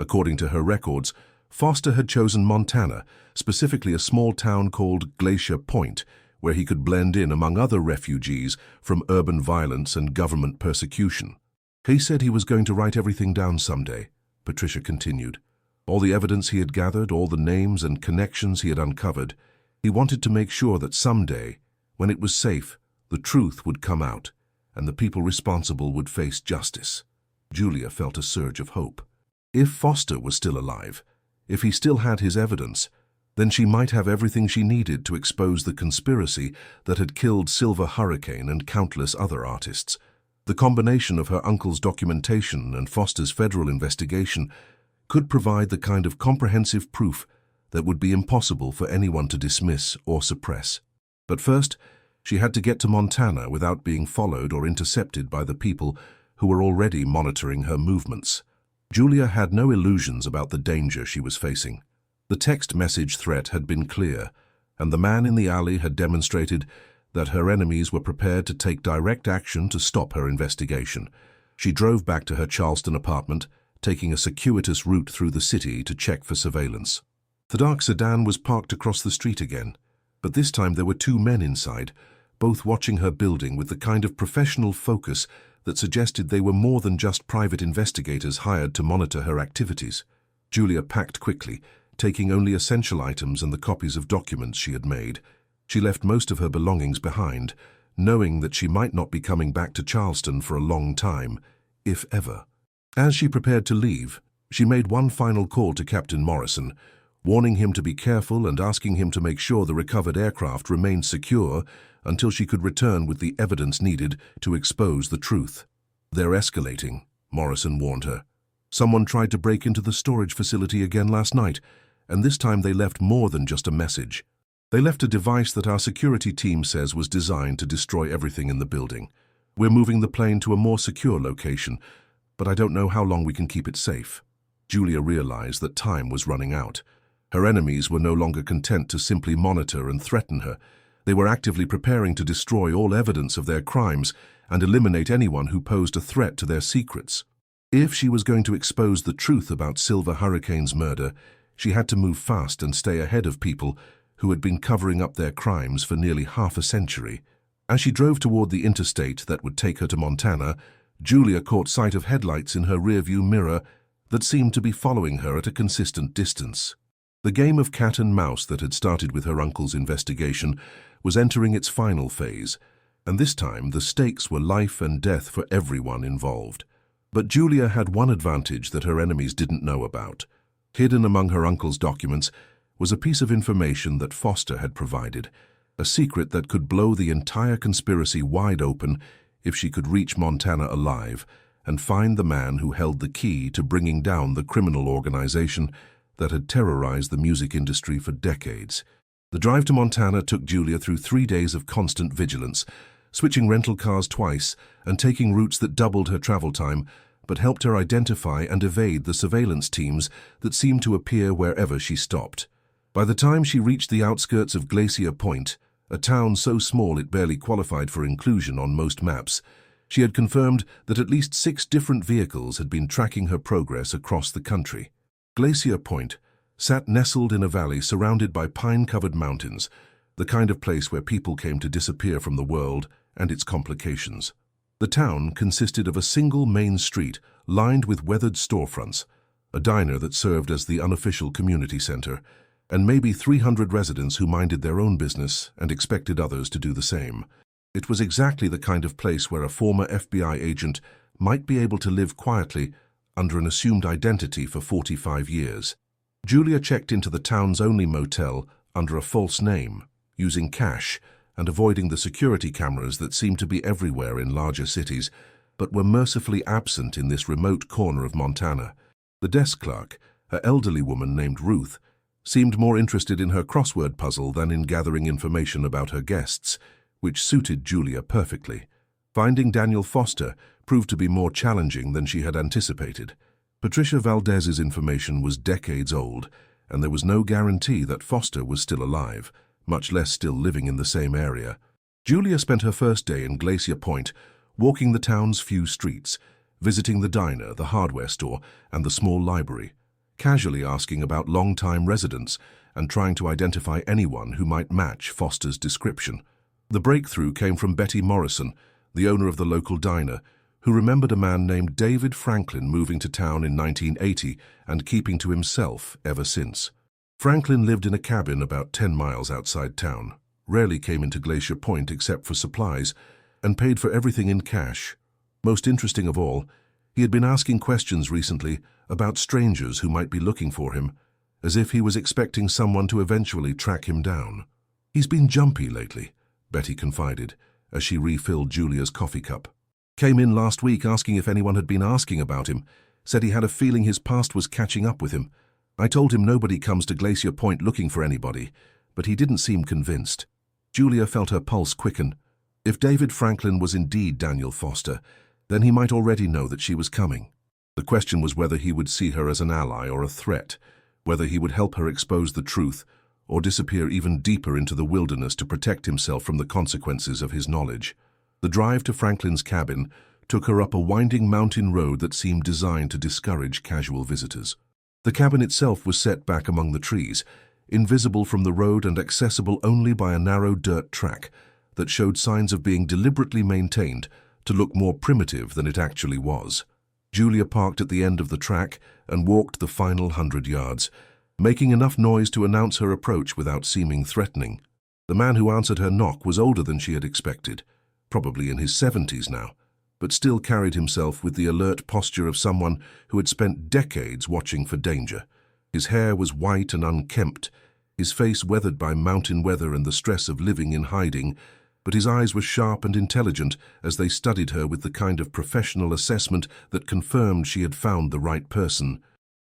According to her records, Foster had chosen Montana, specifically a small town called Glacier Point, where he could blend in among other refugees from urban violence and government persecution. He said he was going to write everything down someday, Patricia continued. All the evidence he had gathered, all the names and connections he had uncovered, he wanted to make sure that someday, when it was safe, the truth would come out, and the people responsible would face justice. Julia felt a surge of hope. If Foster was still alive, if he still had his evidence, then she might have everything she needed to expose the conspiracy that had killed Silver Hurricane and countless other artists. The combination of her uncle's documentation and Foster's federal investigation could provide the kind of comprehensive proof that would be impossible for anyone to dismiss or suppress. But first, she had to get to Montana without being followed or intercepted by the people who were already monitoring her movements. Julia had no illusions about the danger she was facing. The text message threat had been clear, and the man in the alley had demonstrated that her enemies were prepared to take direct action to stop her investigation. She drove back to her Charleston apartment, taking a circuitous route through the city to check for surveillance. The dark sedan was parked across the street again, but this time there were two men inside, both watching her building with the kind of professional focus that suggested they were more than just private investigators hired to monitor her activities. Julia packed quickly, taking only essential items and the copies of documents she had made. She left most of her belongings behind, knowing that she might not be coming back to Charleston for a long time, if ever. As she prepared to leave, she made one final call to Captain Morrison, warning him to be careful and asking him to make sure the recovered aircraft remained secure until she could return with the evidence needed to expose the truth. "They're escalating," Morrison warned her. "Someone tried to break into the storage facility again last night, and this time they left more than just a message. They left a device that our security team says was designed to destroy everything in the building. We're moving the plane to a more secure location, but I don't know how long we can keep it safe." Julia realized that time was running out. Her enemies were no longer content to simply monitor and threaten her. They were actively preparing to destroy all evidence of their crimes and eliminate anyone who posed a threat to their secrets. If she was going to expose the truth about Silver Hurricane's murder, she had to move fast and stay ahead of people who had been covering up their crimes for nearly half a century. As she drove toward the interstate that would take her to Montana, Julia caught sight of headlights in her rearview mirror that seemed to be following her at a consistent distance. The game of cat and mouse that had started with her uncle's investigation was entering its final phase, and this time the stakes were life and death for everyone involved. But Julia had one advantage that her enemies didn't know about. Hidden among her uncle's documents was a piece of information that Foster had provided, a secret that could blow the entire conspiracy wide open if she could reach Montana alive and find the man who held the key to bringing down the criminal organization that had terrorized the music industry for decades. The drive to Montana took Julia through 3 days of constant vigilance, switching rental cars twice and taking routes that doubled her travel time, but helped her identify and evade the surveillance teams that seemed to appear wherever she stopped. By the time she reached the outskirts of Glacier Point, a town so small it barely qualified for inclusion on most maps, she had confirmed that at least 6 different vehicles had been tracking her progress across the country. Glacier Point sat nestled in a valley surrounded by pine-covered mountains, the kind of place where people came to disappear from the world and its complications. The town consisted of a single main street lined with weathered storefronts, a diner that served as the unofficial community center, and maybe 300 residents who minded their own business and expected others to do the same. It was exactly the kind of place where a former FBI agent might be able to live quietly under an assumed identity for 45 years. Julia checked into the town's only motel under a false name, using cash and avoiding the security cameras that seemed to be everywhere in larger cities, but were mercifully absent in this remote corner of Montana. The desk clerk, an elderly woman named Ruth, seemed more interested in her crossword puzzle than in gathering information about her guests, which suited Julia perfectly. Finding Daniel Foster proved to be more challenging than she had anticipated. Patricia Valdez's information was decades old, and there was no guarantee that Foster was still alive, much less still living in the same area. Julia spent her first day in Glacier Point, walking the town's few streets, visiting the diner, the hardware store, and the small library, casually asking about long-time residents and trying to identify anyone who might match Foster's description. The breakthrough came from Betty Morrison, the owner of the local diner, who remembered a man named David Franklin moving to town in 1980 and keeping to himself ever since. Franklin lived in a cabin about 10 miles outside town, rarely came into Glacier Point except for supplies, and paid for everything in cash. Most interesting of all, he had been asking questions recently about strangers who might be looking for him, as if he was expecting someone to eventually track him down. "He's been jumpy lately," Betty confided, as she refilled Julia's coffee cup. "Came in last week asking if anyone had been asking about him, said he had a feeling his past was catching up with him. I told him nobody comes to Glacier Point looking for anybody, but he didn't seem convinced." Julia felt her pulse quicken. If David Franklin was indeed Daniel Foster, then he might already know that she was coming. The question was whether he would see her as an ally or a threat, whether he would help her expose the truth, or disappear even deeper into the wilderness to protect himself from the consequences of his knowledge. The drive to Franklin's cabin took her up a winding mountain road that seemed designed to discourage casual visitors. The cabin itself was set back among the trees, invisible from the road and accessible only by a narrow dirt track that showed signs of being deliberately maintained to look more primitive than it actually was. Julia parked at the end of the track and walked the final 100 yards, making enough noise to announce her approach without seeming threatening. The man who answered her knock was older than she had expected, probably in his 70s now, but still carried himself with the alert posture of someone who had spent decades watching for danger. His hair was white and unkempt, his face weathered by mountain weather and the stress of living in hiding, but his eyes were sharp and intelligent as they studied her with the kind of professional assessment that confirmed she had found the right person.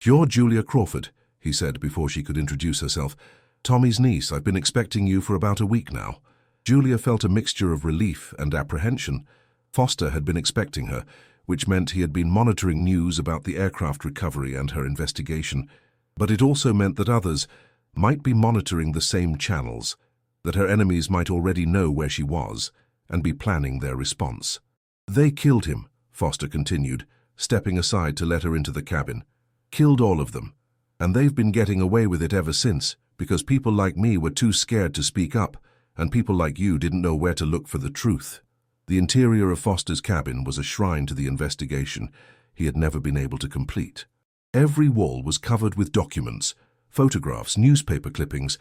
"You're Julia Crawford," he said before she could introduce herself. "Tommy's niece. I've been expecting you for about a week now." Julia felt a mixture of relief and apprehension. Foster had been expecting her, which meant he had been monitoring news about the aircraft recovery and her investigation. But it also meant that others might be monitoring the same channels, that her enemies might already know where she was and be planning their response. "They killed him," Foster continued, stepping aside to let her into the cabin. "Killed all of them. And they've been getting away with it ever since, because people like me were too scared to speak up, and people like you didn't know where to look for the truth." The interior of Foster's cabin was a shrine to the investigation he had never been able to complete. Every wall was covered with documents, photographs, newspaper clippings,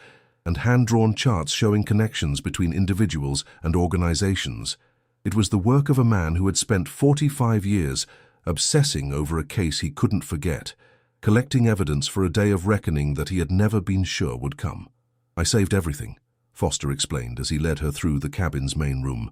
and hand-drawn charts showing connections between individuals and organizations. It was the work of a man who had spent 45 years obsessing over a case he couldn't forget, collecting evidence for a day of reckoning that he had never been sure would come. "I saved everything," Foster explained as he led her through the cabin's main room.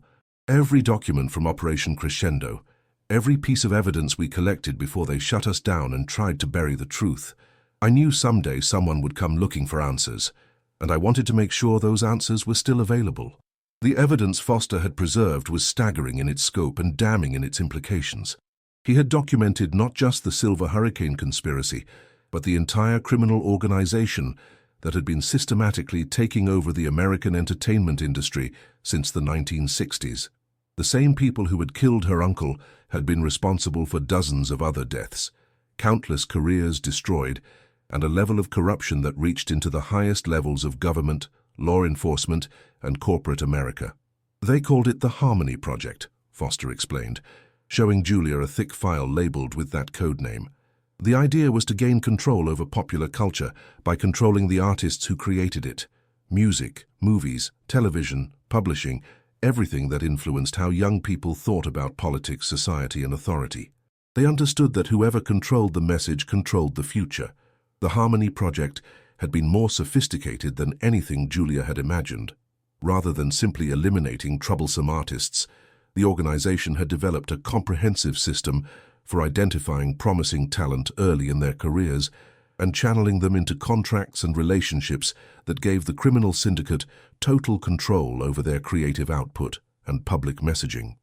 "Every document from Operation Crescendo, every piece of evidence we collected before they shut us down and tried to bury the truth. I knew someday someone would come looking for answers, and I wanted to make sure those answers were still available." The evidence Foster had preserved was staggering in its scope and damning in its implications. He had documented not just the Silver Hurricane conspiracy, but the entire criminal organization that had been systematically taking over the American entertainment industry since the 1960s. The same people who had killed her uncle had been responsible for dozens of other deaths, countless careers destroyed, and a level of corruption that reached into the highest levels of government, law enforcement, and corporate America. "They called it the Harmony Project," Foster explained, showing Julia a thick file labeled with that code name. The idea was to gain control over popular culture by controlling the artists who created it. Music, movies, television, publishing, everything that influenced how young people thought about politics, society, and authority. They understood that whoever controlled the message controlled the future. The Harmony Project had been more sophisticated than anything Julia had imagined. Rather than simply eliminating troublesome artists, the organization had developed a comprehensive system for identifying promising talent early in their careers and channeling them into contracts and relationships that gave the criminal syndicate total control over their creative output and public messaging.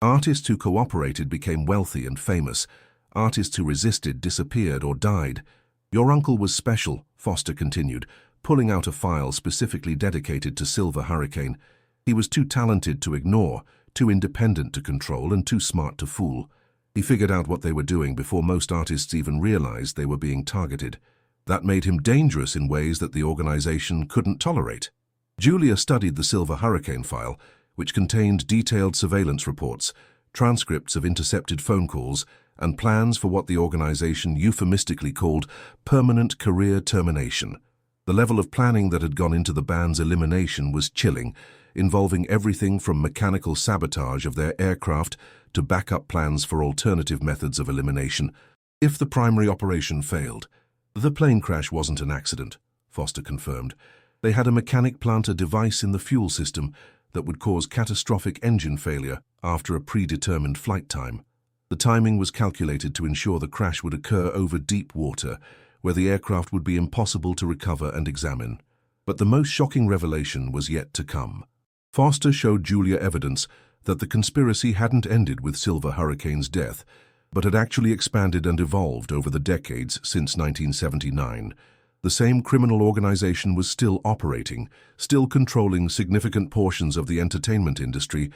Artists who cooperated became wealthy and famous. Artists who resisted disappeared or died. "Your uncle was special," Foster continued, pulling out a file specifically dedicated to Silver Hurricane. "He was too talented to ignore, too independent to control, and too smart to fool. He figured out what they were doing before most artists even realized they were being targeted. That made him dangerous in ways that the organization couldn't tolerate." Julia studied the Silver Hurricane file, which contained detailed surveillance reports, transcripts of intercepted phone calls, and plans for what the organization euphemistically called permanent career termination. The level of planning that had gone into the band's elimination was chilling, involving everything from mechanical sabotage of their aircraft to backup plans for alternative methods of elimination. If the primary operation failed, the plane crash wasn't an accident, Foster confirmed. They had a mechanic plant a device in the fuel system that would cause catastrophic engine failure after a predetermined flight time. The timing was calculated to ensure the crash would occur over deep water, where the aircraft would be impossible to recover and examine. But the most shocking revelation was yet to come. Foster showed Julia evidence that the conspiracy hadn't ended with Silver Hurricane's death, but had actually expanded and evolved over the decades since 1979. The same criminal organization was still operating, still controlling significant portions of the entertainment industry,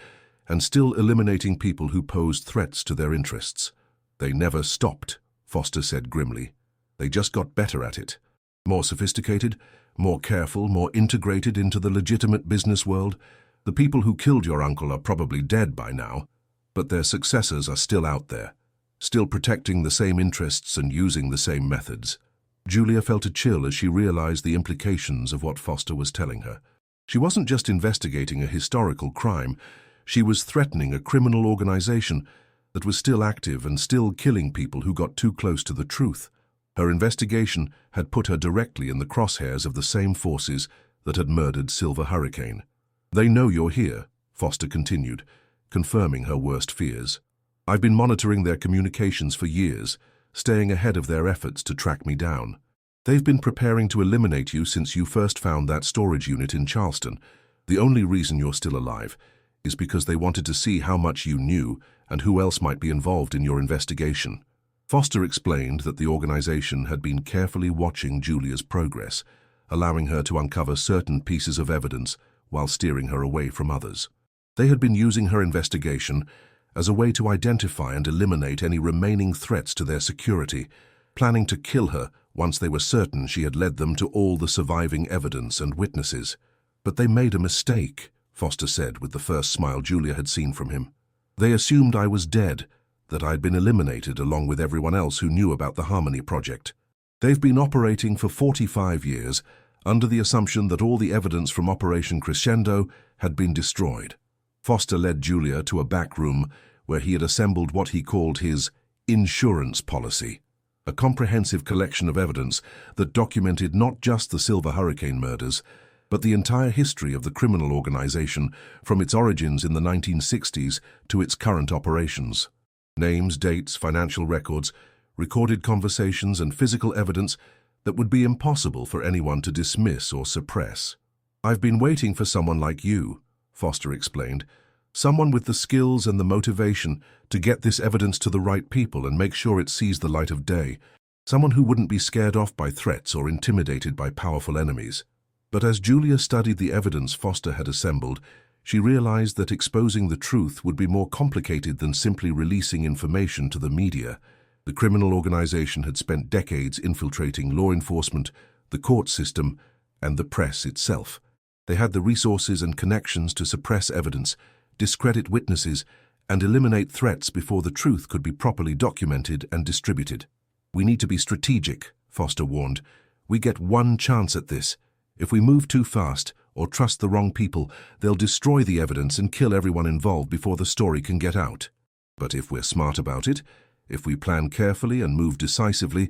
and still eliminating people who posed threats to their interests. They never stopped, Foster said grimly. They just got better at it. More sophisticated, more careful, more integrated into the legitimate business world. The people who killed your uncle are probably dead by now, but their successors are still out there, still protecting the same interests and using the same methods. Julia felt a chill as she realized the implications of what Foster was telling her. She wasn't just investigating a historical crime, she was threatening a criminal organization that was still active and still killing people who got too close to the truth. Her investigation had put her directly in the crosshairs of the same forces that had murdered Silver Hurricane. They know you're here, Foster continued, confirming her worst fears. I've been monitoring their communications for years, staying ahead of their efforts to track me down. They've been preparing to eliminate you since you first found that storage unit in Charleston. The only reason you're still alive is because they wanted to see how much you knew and who else might be involved in your investigation. Foster explained that the organization had been carefully watching Julia's progress, allowing her to uncover certain pieces of evidence while steering her away from others. They had been using her investigation as a way to identify and eliminate any remaining threats to their security, planning to kill her once they were certain she had led them to all the surviving evidence and witnesses. But they made a mistake, Foster said with the first smile Julia had seen from him. They assumed I was dead, that I'd been eliminated along with everyone else who knew about the Harmony Project. They've been operating for 45 years under the assumption that all the evidence from Operation Crescendo had been destroyed. Foster led Julia to a back room where he had assembled what he called his insurance policy, a comprehensive collection of evidence that documented not just the Silver Hurricane murders, but the entire history of the criminal organization from its origins in the 1960s to its current operations. Names, dates, financial records, recorded conversations, and physical evidence that would be impossible for anyone to dismiss or suppress. I've been waiting for someone like you, Foster explained, someone with the skills and the motivation to get this evidence to the right people and make sure it sees the light of day, someone who wouldn't be scared off by threats or intimidated by powerful enemies. But as Julia studied the evidence Foster had assembled, she realized that exposing the truth would be more complicated than simply releasing information to the media. The criminal organization had spent decades infiltrating law enforcement, the court system, and the press itself. They had the resources and connections to suppress evidence, discredit witnesses, and eliminate threats before the truth could be properly documented and distributed. We need to be strategic, Foster warned. We get one chance at this. If we move too fast or trust the wrong people, they'll destroy the evidence and kill everyone involved before the story can get out. But if we're smart about it, if we plan carefully and move decisively,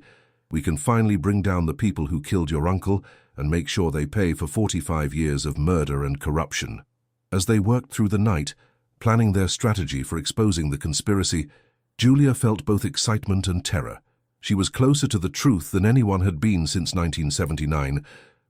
we can finally bring down the people who killed your uncle and make sure they pay for 45 years of murder and corruption. As they worked through the night, planning their strategy for exposing the conspiracy, Julia felt both excitement and terror. She was closer to the truth than anyone had been since 1979,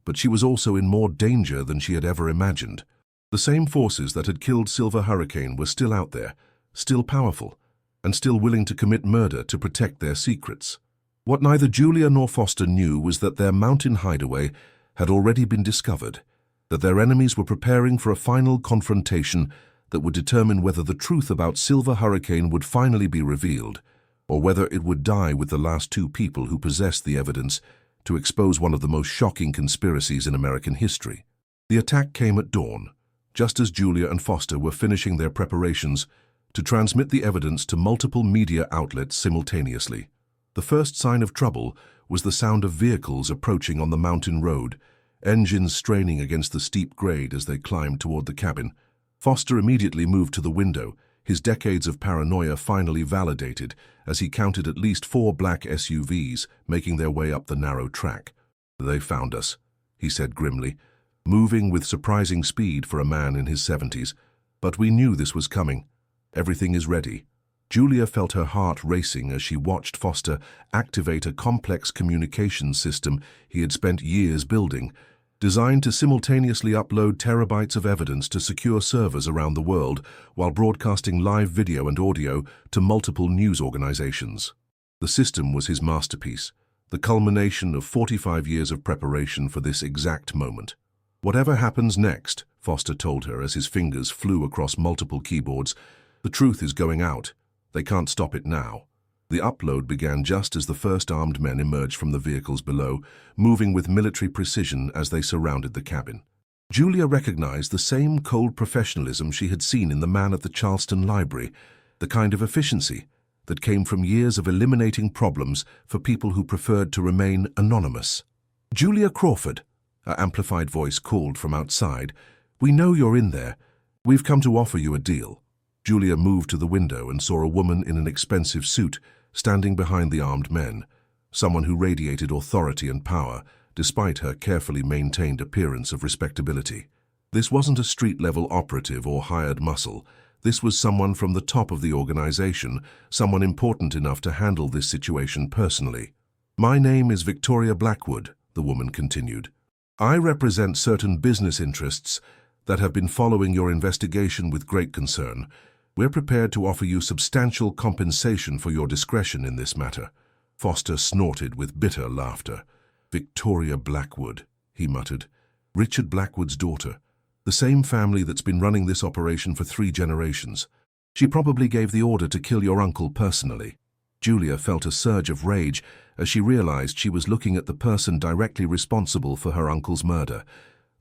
but she was also in more danger than she had ever imagined. The same forces that had killed Silver Hurricane were still out there, still powerful, and still willing to commit murder to protect their secrets. What neither Julia nor Foster knew was that their mountain hideaway had already been discovered, that their enemies were preparing for a final confrontation that would determine whether the truth about Silver Hurricane would finally be revealed, or whether it would die with the last two people who possessed the evidence to expose one of the most shocking conspiracies in American history. The attack came at dawn, just as Julia and Foster were finishing their preparations to transmit the evidence to multiple media outlets simultaneously. The first sign of trouble was the sound of vehicles approaching on the mountain road, engines straining against the steep grade as they climbed toward the cabin. Foster immediately moved to the window, his decades of paranoia finally validated as he counted at least 4 black SUVs making their way up the narrow track. "They found us," he said grimly, moving with surprising speed for a man in his 70s. "But we knew this was coming. Everything is ready." Julia felt her heart racing as she watched Foster activate a complex communications system he had spent years building, designed to simultaneously upload terabytes of evidence to secure servers around the world while broadcasting live video and audio to multiple news organizations. The system was his masterpiece, the culmination of 45 years of preparation for this exact moment. "Whatever happens next," Foster told her as his fingers flew across multiple keyboards, "the truth is going out. They can't stop it now." The upload began just as the first armed men emerged from the vehicles below, moving with military precision as they surrounded the cabin. Julia recognized the same cold professionalism she had seen in the man at the Charleston Library, the kind of efficiency that came from years of eliminating problems for people who preferred to remain anonymous. "Julia Crawford," an amplified voice called from outside, "we know you're in there. We've come to offer you a deal." Julia moved to the window and saw a woman in an expensive suit standing behind the armed men, someone who radiated authority and power, despite her carefully maintained appearance of respectability. This wasn't a street-level operative or hired muscle. This was someone from the top of the organization, someone important enough to handle this situation personally. "My name is Victoria Blackwood," the woman continued. "I represent certain business interests that have been following your investigation with great concern. We're prepared to offer you substantial compensation for your discretion in this matter." Foster snorted with bitter laughter. "Victoria Blackwood," he muttered. "Richard Blackwood's daughter. The same family that's been running this operation for 3 generations. She probably gave the order to kill your uncle personally." Julia felt a surge of rage as she realized she was looking at the person directly responsible for her uncle's murder.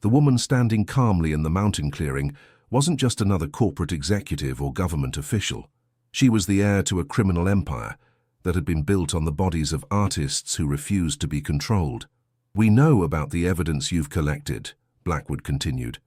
The woman standing calmly in the mountain clearing wasn't just another corporate executive or government official. She was the heir to a criminal empire that had been built on the bodies of artists who refused to be controlled. "We know about the evidence you've collected," Blackwood continued.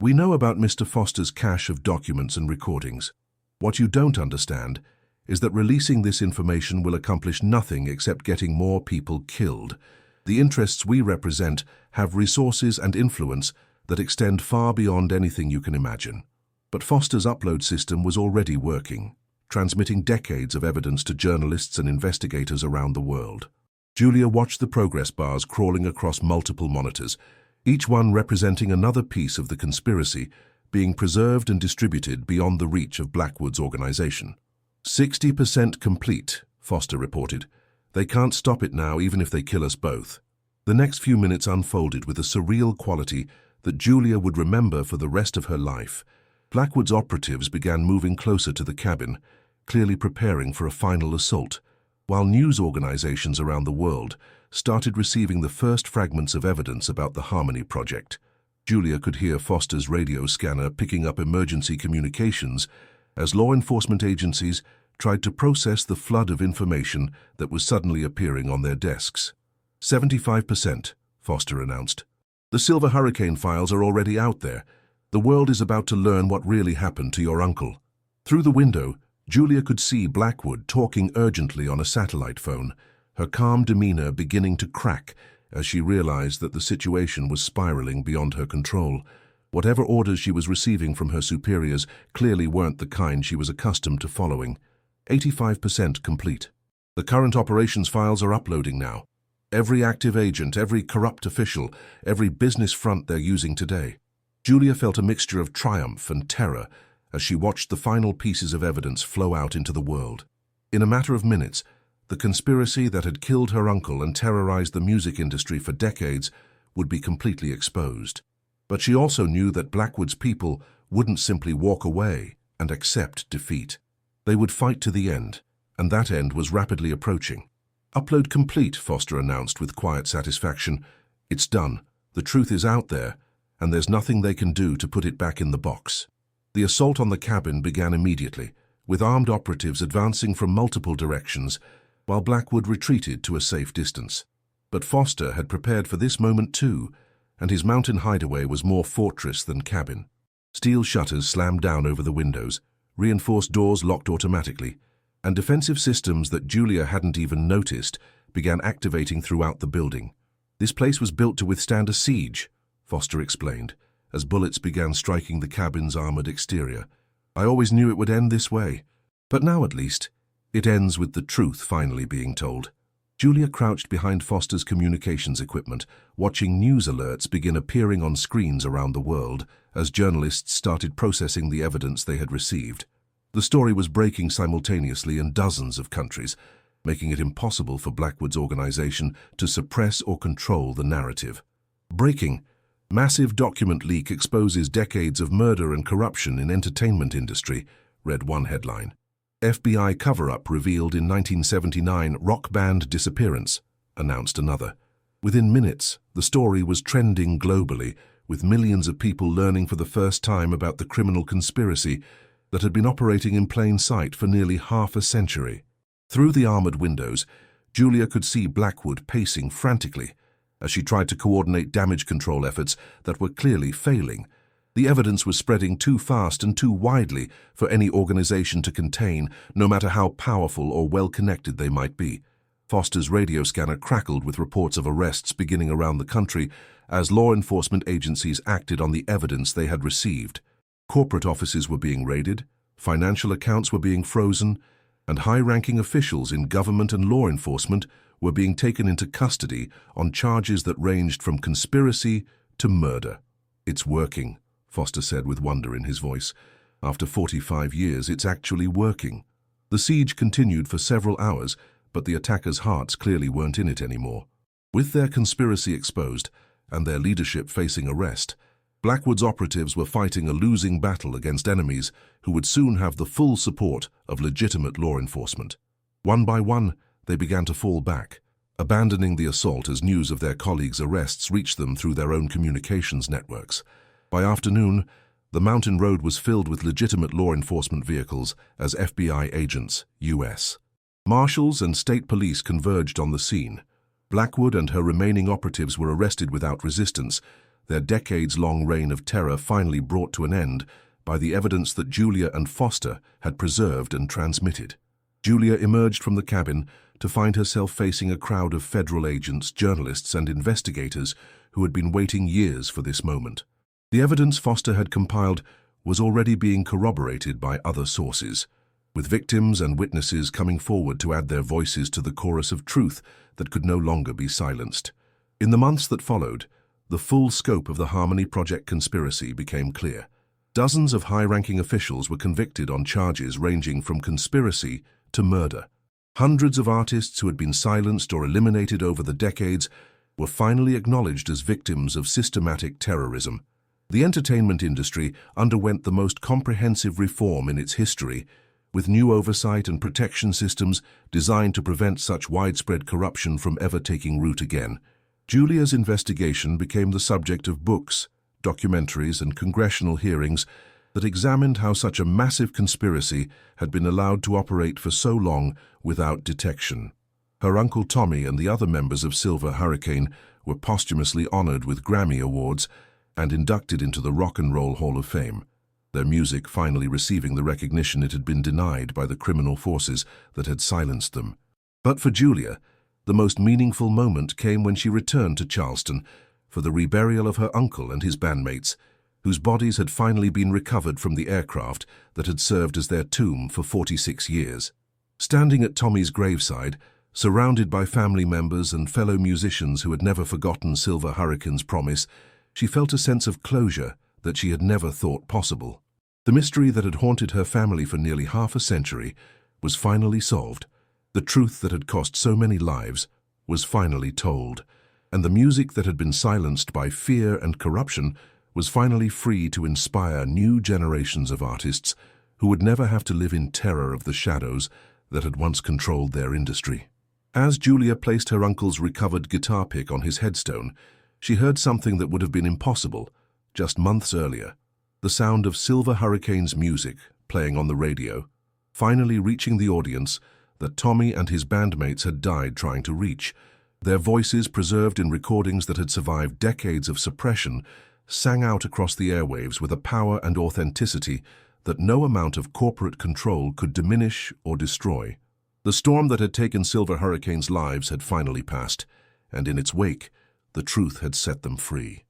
"We know about Mr. Foster's cache of documents and recordings. What you don't understand is that releasing this information will accomplish nothing except getting more people killed. The interests we represent have resources and influence that extend far beyond anything you can imagine." But Foster's upload system was already working, transmitting decades of evidence to journalists and investigators around the world. Julia watched the progress bars crawling across multiple monitors, each one representing another piece of the conspiracy being preserved and distributed beyond the reach of Blackwood's organization. 60% complete, Foster reported. "They can't stop it now even if they kill us both." The next few minutes unfolded with a surreal quality that Julia would remember for the rest of her life. Blackwood's operatives began moving closer to the cabin, clearly preparing for a final assault, while news organizations around the world started receiving the first fragments of evidence about the Harmony Project. Julia could hear Foster's radio scanner picking up emergency communications as law enforcement agencies tried to process the flood of information that was suddenly appearing on their desks. 75%, Foster announced. "The Silver Hurricane files are already out there. The world is about to learn what really happened to your uncle." Through the window, Julia could see Blackwood talking urgently on a satellite phone, her calm demeanor beginning to crack as she realized that the situation was spiraling beyond her control. Whatever orders she was receiving from her superiors clearly weren't the kind she was accustomed to following. 85% complete. "The current operations files are uploading now. Every active agent, every corrupt official, every business front they're using today." Julia felt a mixture of triumph and terror as she watched the final pieces of evidence flow out into the world. In a matter of minutes, the conspiracy that had killed her uncle and terrorized the music industry for decades would be completely exposed. But she also knew that Blackwood's people wouldn't simply walk away and accept defeat. They would fight to the end, and that end was rapidly approaching. "Upload complete," Foster announced with quiet satisfaction. "It's done. The truth is out there, and there's nothing they can do to put it back in the box." The assault on the cabin began immediately, with armed operatives advancing from multiple directions, while Blackwood retreated to a safe distance. But Foster had prepared for this moment too, and his mountain hideaway was more fortress than cabin. Steel shutters slammed down over the windows, reinforced doors locked automatically, and defensive systems that Julia hadn't even noticed began activating throughout the building. "This place was built to withstand a siege," Foster explained, as bullets began striking the cabin's armored exterior. "I always knew it would end this way. But now, at least, it ends with the truth finally being told." Julia crouched behind Foster's communications equipment, watching news alerts begin appearing on screens around the world as journalists started processing the evidence they had received. The story was breaking simultaneously in dozens of countries, making it impossible for Blackwood's organization to suppress or control the narrative. Breaking: massive document leak exposes decades of murder and corruption in entertainment industry, read one headline. FBI cover-up revealed in 1979 rock band disappearance, announced another. Within minutes, the story was trending globally, with millions of people learning for the first time about the criminal conspiracy that had been operating in plain sight for nearly half a century. Through the armored windows, Julia could see Blackwood pacing frantically as she tried to coordinate damage control efforts that were clearly failing. The evidence was spreading too fast and too widely for any organization to contain, no matter how powerful or well-connected they might be. Foster's radio scanner crackled with reports of arrests beginning around the country as law enforcement agencies acted on the evidence they had received. Corporate offices were being raided, financial accounts were being frozen, and high-ranking officials in government and law enforcement were being taken into custody on charges that ranged from conspiracy to murder. "It's working," Foster said with wonder in his voice. "After 45 years, it's actually working." The siege continued for several hours, but the attackers' hearts clearly weren't in it anymore. With their conspiracy exposed and their leadership facing arrest, Blackwood's operatives were fighting a losing battle against enemies who would soon have the full support of legitimate law enforcement. One by one, they began to fall back, abandoning the assault as news of their colleagues' arrests reached them through their own communications networks. By afternoon, the mountain road was filled with legitimate law enforcement vehicles as FBI agents, U.S. Marshals and state police converged on the scene. Blackwood and her remaining operatives were arrested without resistance, their decades-long reign of terror finally brought to an end by the evidence that Julia and Foster had preserved and transmitted. Julia emerged from the cabin to find herself facing a crowd of federal agents, journalists, and investigators who had been waiting years for this moment. The evidence Foster had compiled was already being corroborated by other sources, with victims and witnesses coming forward to add their voices to the chorus of truth that could no longer be silenced. In the months that followed, the full scope of the Harmony Project conspiracy became clear. Dozens of high-ranking officials were convicted on charges ranging from conspiracy to murder. Hundreds of artists who had been silenced or eliminated over the decades were finally acknowledged as victims of systematic terrorism. The entertainment industry underwent the most comprehensive reform in its history, with new oversight and protection systems designed to prevent such widespread corruption from ever taking root again. Julia's investigation became the subject of books, documentaries, and congressional hearings that examined how such a massive conspiracy had been allowed to operate for so long without detection. Her Uncle Tommy and the other members of Silver Hurricane were posthumously honored with Grammy Awards and inducted into the Rock and Roll Hall of Fame, their music finally receiving the recognition it had been denied by the criminal forces that had silenced them. But for Julia, the most meaningful moment came when she returned to Charleston for the reburial of her uncle and his bandmates, whose bodies had finally been recovered from the aircraft that had served as their tomb for 46 years. Standing at Tommy's graveside, surrounded by family members and fellow musicians who had never forgotten Silver Hurricane's promise, she felt a sense of closure that she had never thought possible. The mystery that had haunted her family for nearly half a century was finally solved. The truth that had cost so many lives was finally told, and the music that had been silenced by fear and corruption was finally free to inspire new generations of artists who would never have to live in terror of the shadows that had once controlled their industry. As Julia placed her uncle's recovered guitar pick on his headstone, she heard something that would have been impossible just months earlier: the sound of Silver Hurricane's music playing on the radio. finally reaching the audience that Tommy and his bandmates had died trying to reach. Their voices, preserved in recordings that had survived decades of suppression, sang out across the airwaves with a power and authenticity that no amount of corporate control could diminish or destroy. The storm that had taken Silver Hurricane's lives had finally passed, and in its wake, the truth had set them free.